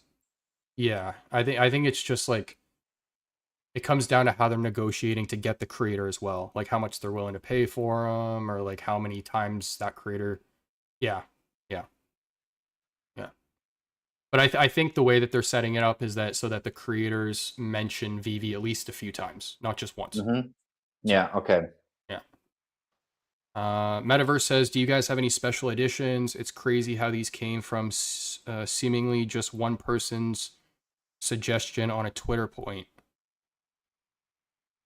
yeah. I think it's just like it comes down to how they're negotiating to get the creator as well, like how much they're willing to pay for them, or like how many times that creator. Yeah, yeah, yeah. But I think the way that they're setting it up is that so that the creators mention VeVe at least a few times, not just once. Mm-hmm. So Yeah. Okay. yeah. Metaverse says, do you guys have any special editions? It's crazy how these came from seemingly just one person's suggestion on a Twitter point.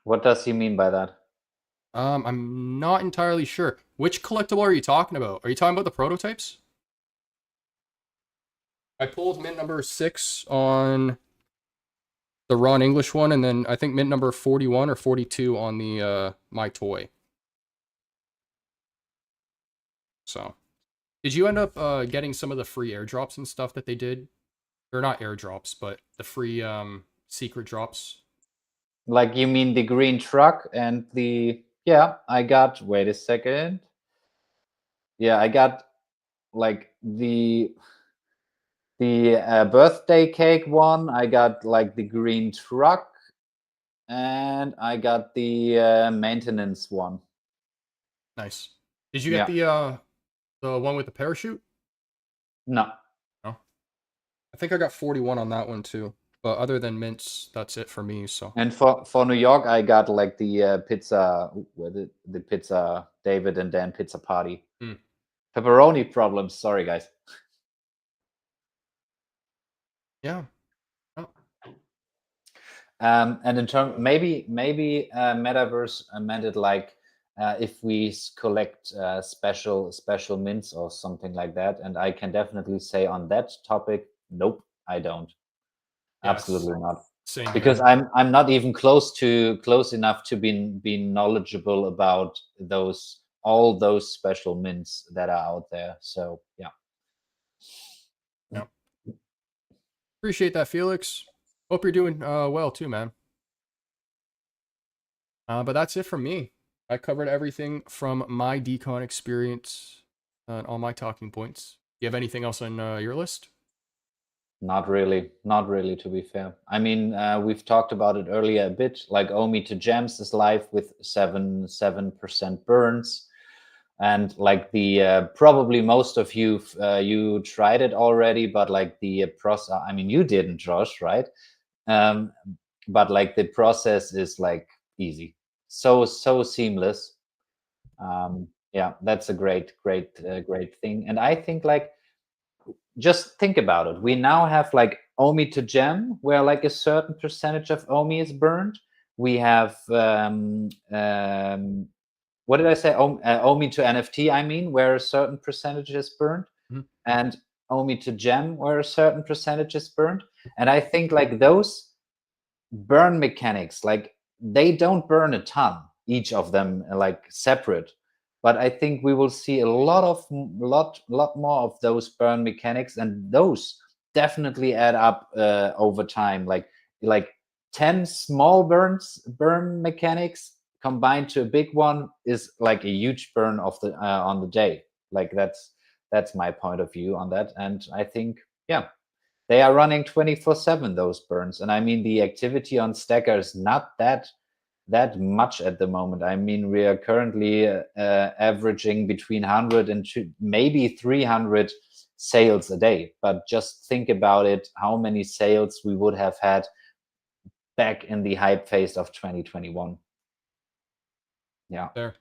What does he mean by that? I'm not entirely sure. Which collectible are you talking about? Are you talking about the prototypes? I pulled mint number 6 on the Ron English one, and then I think mint number 41 or 42 on the My Toy. So, did you end up getting some of the free airdrops and stuff that they did? Or not airdrops, but the free secret drops? Like, you mean the green truck and the... Yeah, I got... Wait a second. Yeah, I got like the birthday cake one. I got like the green truck, and I got the maintenance one. Nice. Did you get the one with the parachute? No. No. I think I got 41 on that one too. But other than mints, that's it for me. So. And for New York, I got like the pizza, the pizza David and Dan pizza party. Pepperoni problems. Sorry, guys. Yeah. Oh. And in terms, maybe Metaverse meant it like if we collect special mints or something like that. And I can definitely say on that topic, nope, I don't. Yes. Absolutely not. Same because here. I'm not even close enough to be knowledgeable about all those special mints that are out there. So yeah. Yeah. Appreciate that, Felix. Hope you're doing well too, man. But that's it from me. I covered everything from my decon experience and all my talking points. Do you have anything else on your list? Not really, to be fair. I mean, we've talked about it earlier a bit, like OMI to Gems is live with 7% burns. And like the probably most of you you tried it already, but like the process, I mean, you didn't, Josh, right? But like the process is like easy, so seamless. Yeah, that's a great thing. And I think like, just think about it. We now have like OMI to gem, where like a certain percentage of OMI is burned. We have what did I say? OMI to NFT, I mean, where a certain percentage is burned, and OMI to gem, where a certain percentage is burned. And I think like those burn mechanics, like they don't burn a ton, each of them like separate. But I think we will see a lot more of those burn mechanics, and those definitely add up over time. Like 10 small burn mechanics combined to a big one is like a huge burn of the on the day. Like that's my point of view on that. And I think, yeah, they are running 24/7, those burns. And I mean, the activity on Stacker is not that much at the moment. I mean, we are currently averaging between 100 and maybe 300 sales a day. But just think about it, how many sales we would have had back in the hype phase of 2021. Yeah. There.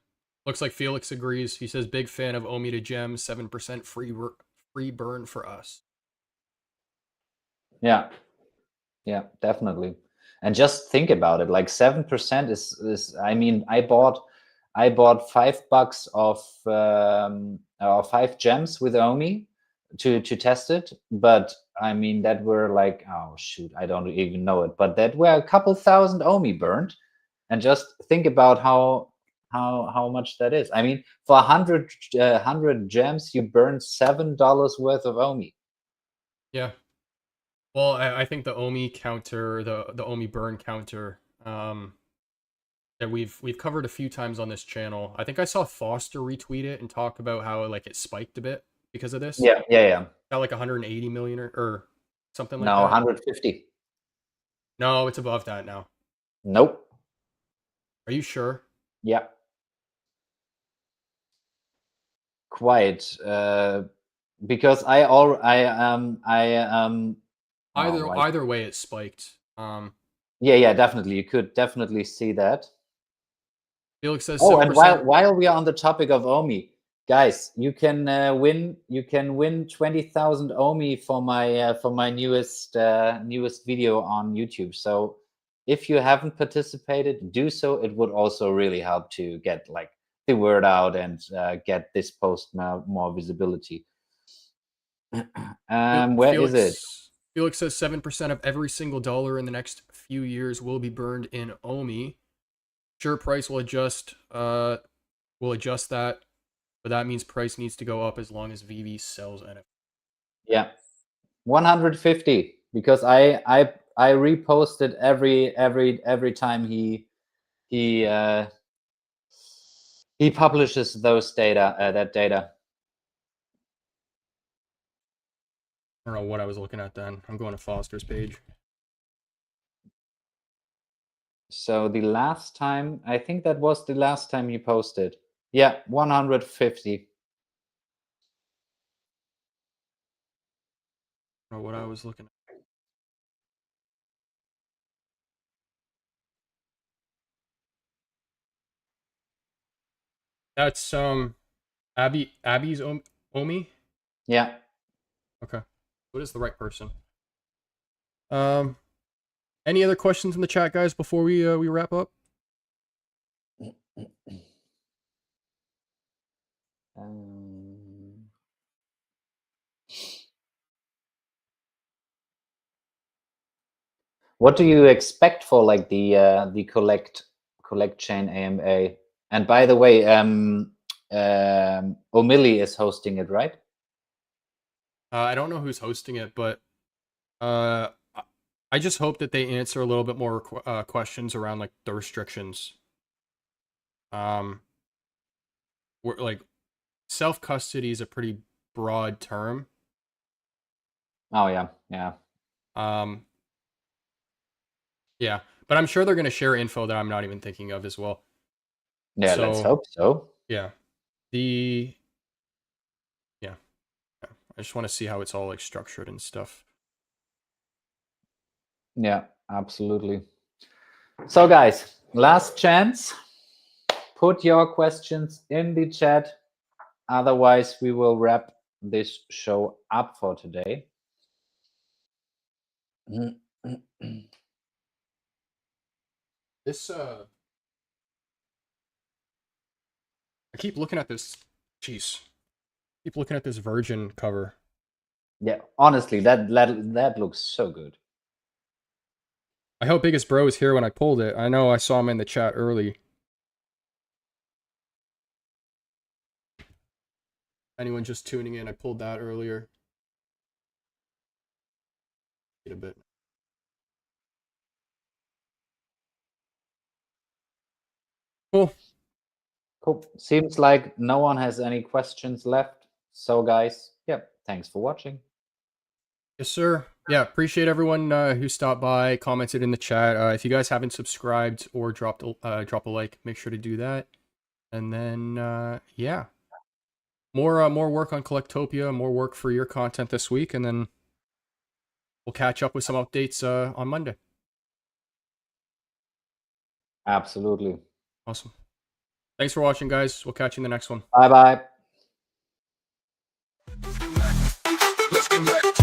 Looks like Felix agrees. He says, big fan of OMI to Gem, 7% free burn for us. Yeah. Yeah, definitely. And just think about it, like 7% is I mean, I bought $5 of 5 gems with OMI to test it, but I mean, that were like, oh shoot, I don't even know it, but that were a couple thousand OMI burned. And just think about how much that is. I mean, for 100 gems, you burn $7 worth of OMI. Yeah. Well, I think the OMI counter, the OMI burn counter, that we've covered a few times on this channel. I think I saw Foster retweet it and talk about how like it spiked a bit because of this. Yeah. Got like 180 million or something like No, that. 150. No, it's above that now. Nope. Are you sure? Yeah. Quite. Because Either way it spiked. Yeah, definitely. You could definitely see that. Felix says Oh, 7%. and while we are on the topic of OMI, guys, you can win 20,000 OMI for my newest video on YouTube. So if you haven't participated, do so. It would also really help to get like the word out and get this post more visibility. Where is it? Felix says 7% of every single dollar in the next few years will be burned in OMI. Sure, price will adjust. We'll adjust that, but that means price needs to go up as long as VeVe sells NFT. Yeah, 150, because I reposted every time he publishes those data, that data. I don't know what I was looking at then. I'm going to Foster's page. So the last time, I think that was the last time you posted. Yeah, 150. I don't know what I was looking at. That's Abby's OMI? Yeah. Okay. What is the right person? Any other questions in the chat, guys, before we wrap up? What do you expect for like the collect chain AMA? And by the way, Omili is hosting it, right? I don't know who's hosting it, but I just hope that they answer a little bit more questions around like the restrictions. We're like self-custody is a pretty broad term. Oh yeah, yeah. Yeah, but I'm sure they're going to share info that I'm not even thinking of as well. Yeah, let's hope so. Yeah. I just want to see how it's all like structured and stuff. Yeah, absolutely. So guys, last chance. Put your questions in the chat. Otherwise, we will wrap this show up for today. This I keep looking at this. Jeez. Keep looking at this Virgin cover. Yeah, honestly, that looks so good. I hope Biggest Bro is here when I pulled it. I know I saw him in the chat early. Anyone just tuning in, I pulled that earlier. Get a bit. Cool. Cool. Seems like no one has any questions left. So guys, yep, thanks for watching. Yes, sir. Yeah, appreciate everyone who stopped by, commented in the chat. If you guys haven't subscribed or drop a like, make sure to do that. And then, yeah, more work on Collectopia, more work for your content this week, and then we'll catch up with some updates on Monday. Absolutely. Awesome. Thanks for watching, guys. We'll catch you in the next one. Bye-bye. Let's connect.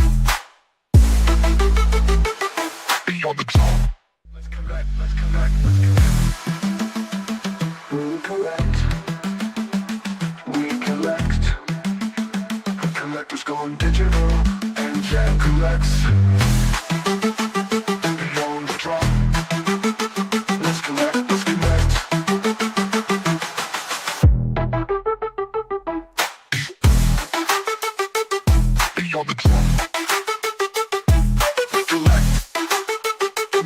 Be on the top. Let's connect, let's connect, let's connect. We collect. We collect. Collectors going digital and Jack collects. Beyond the drop. Let's connect, let's connect. Beyond the drop. We collect.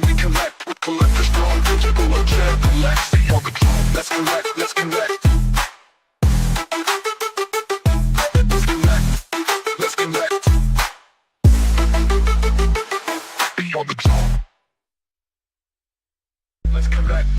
We collect with collectors going digital and Jack collects. Beyond the drop. Let's connect, let's connect. Let's connect, let's connect. Be on the top.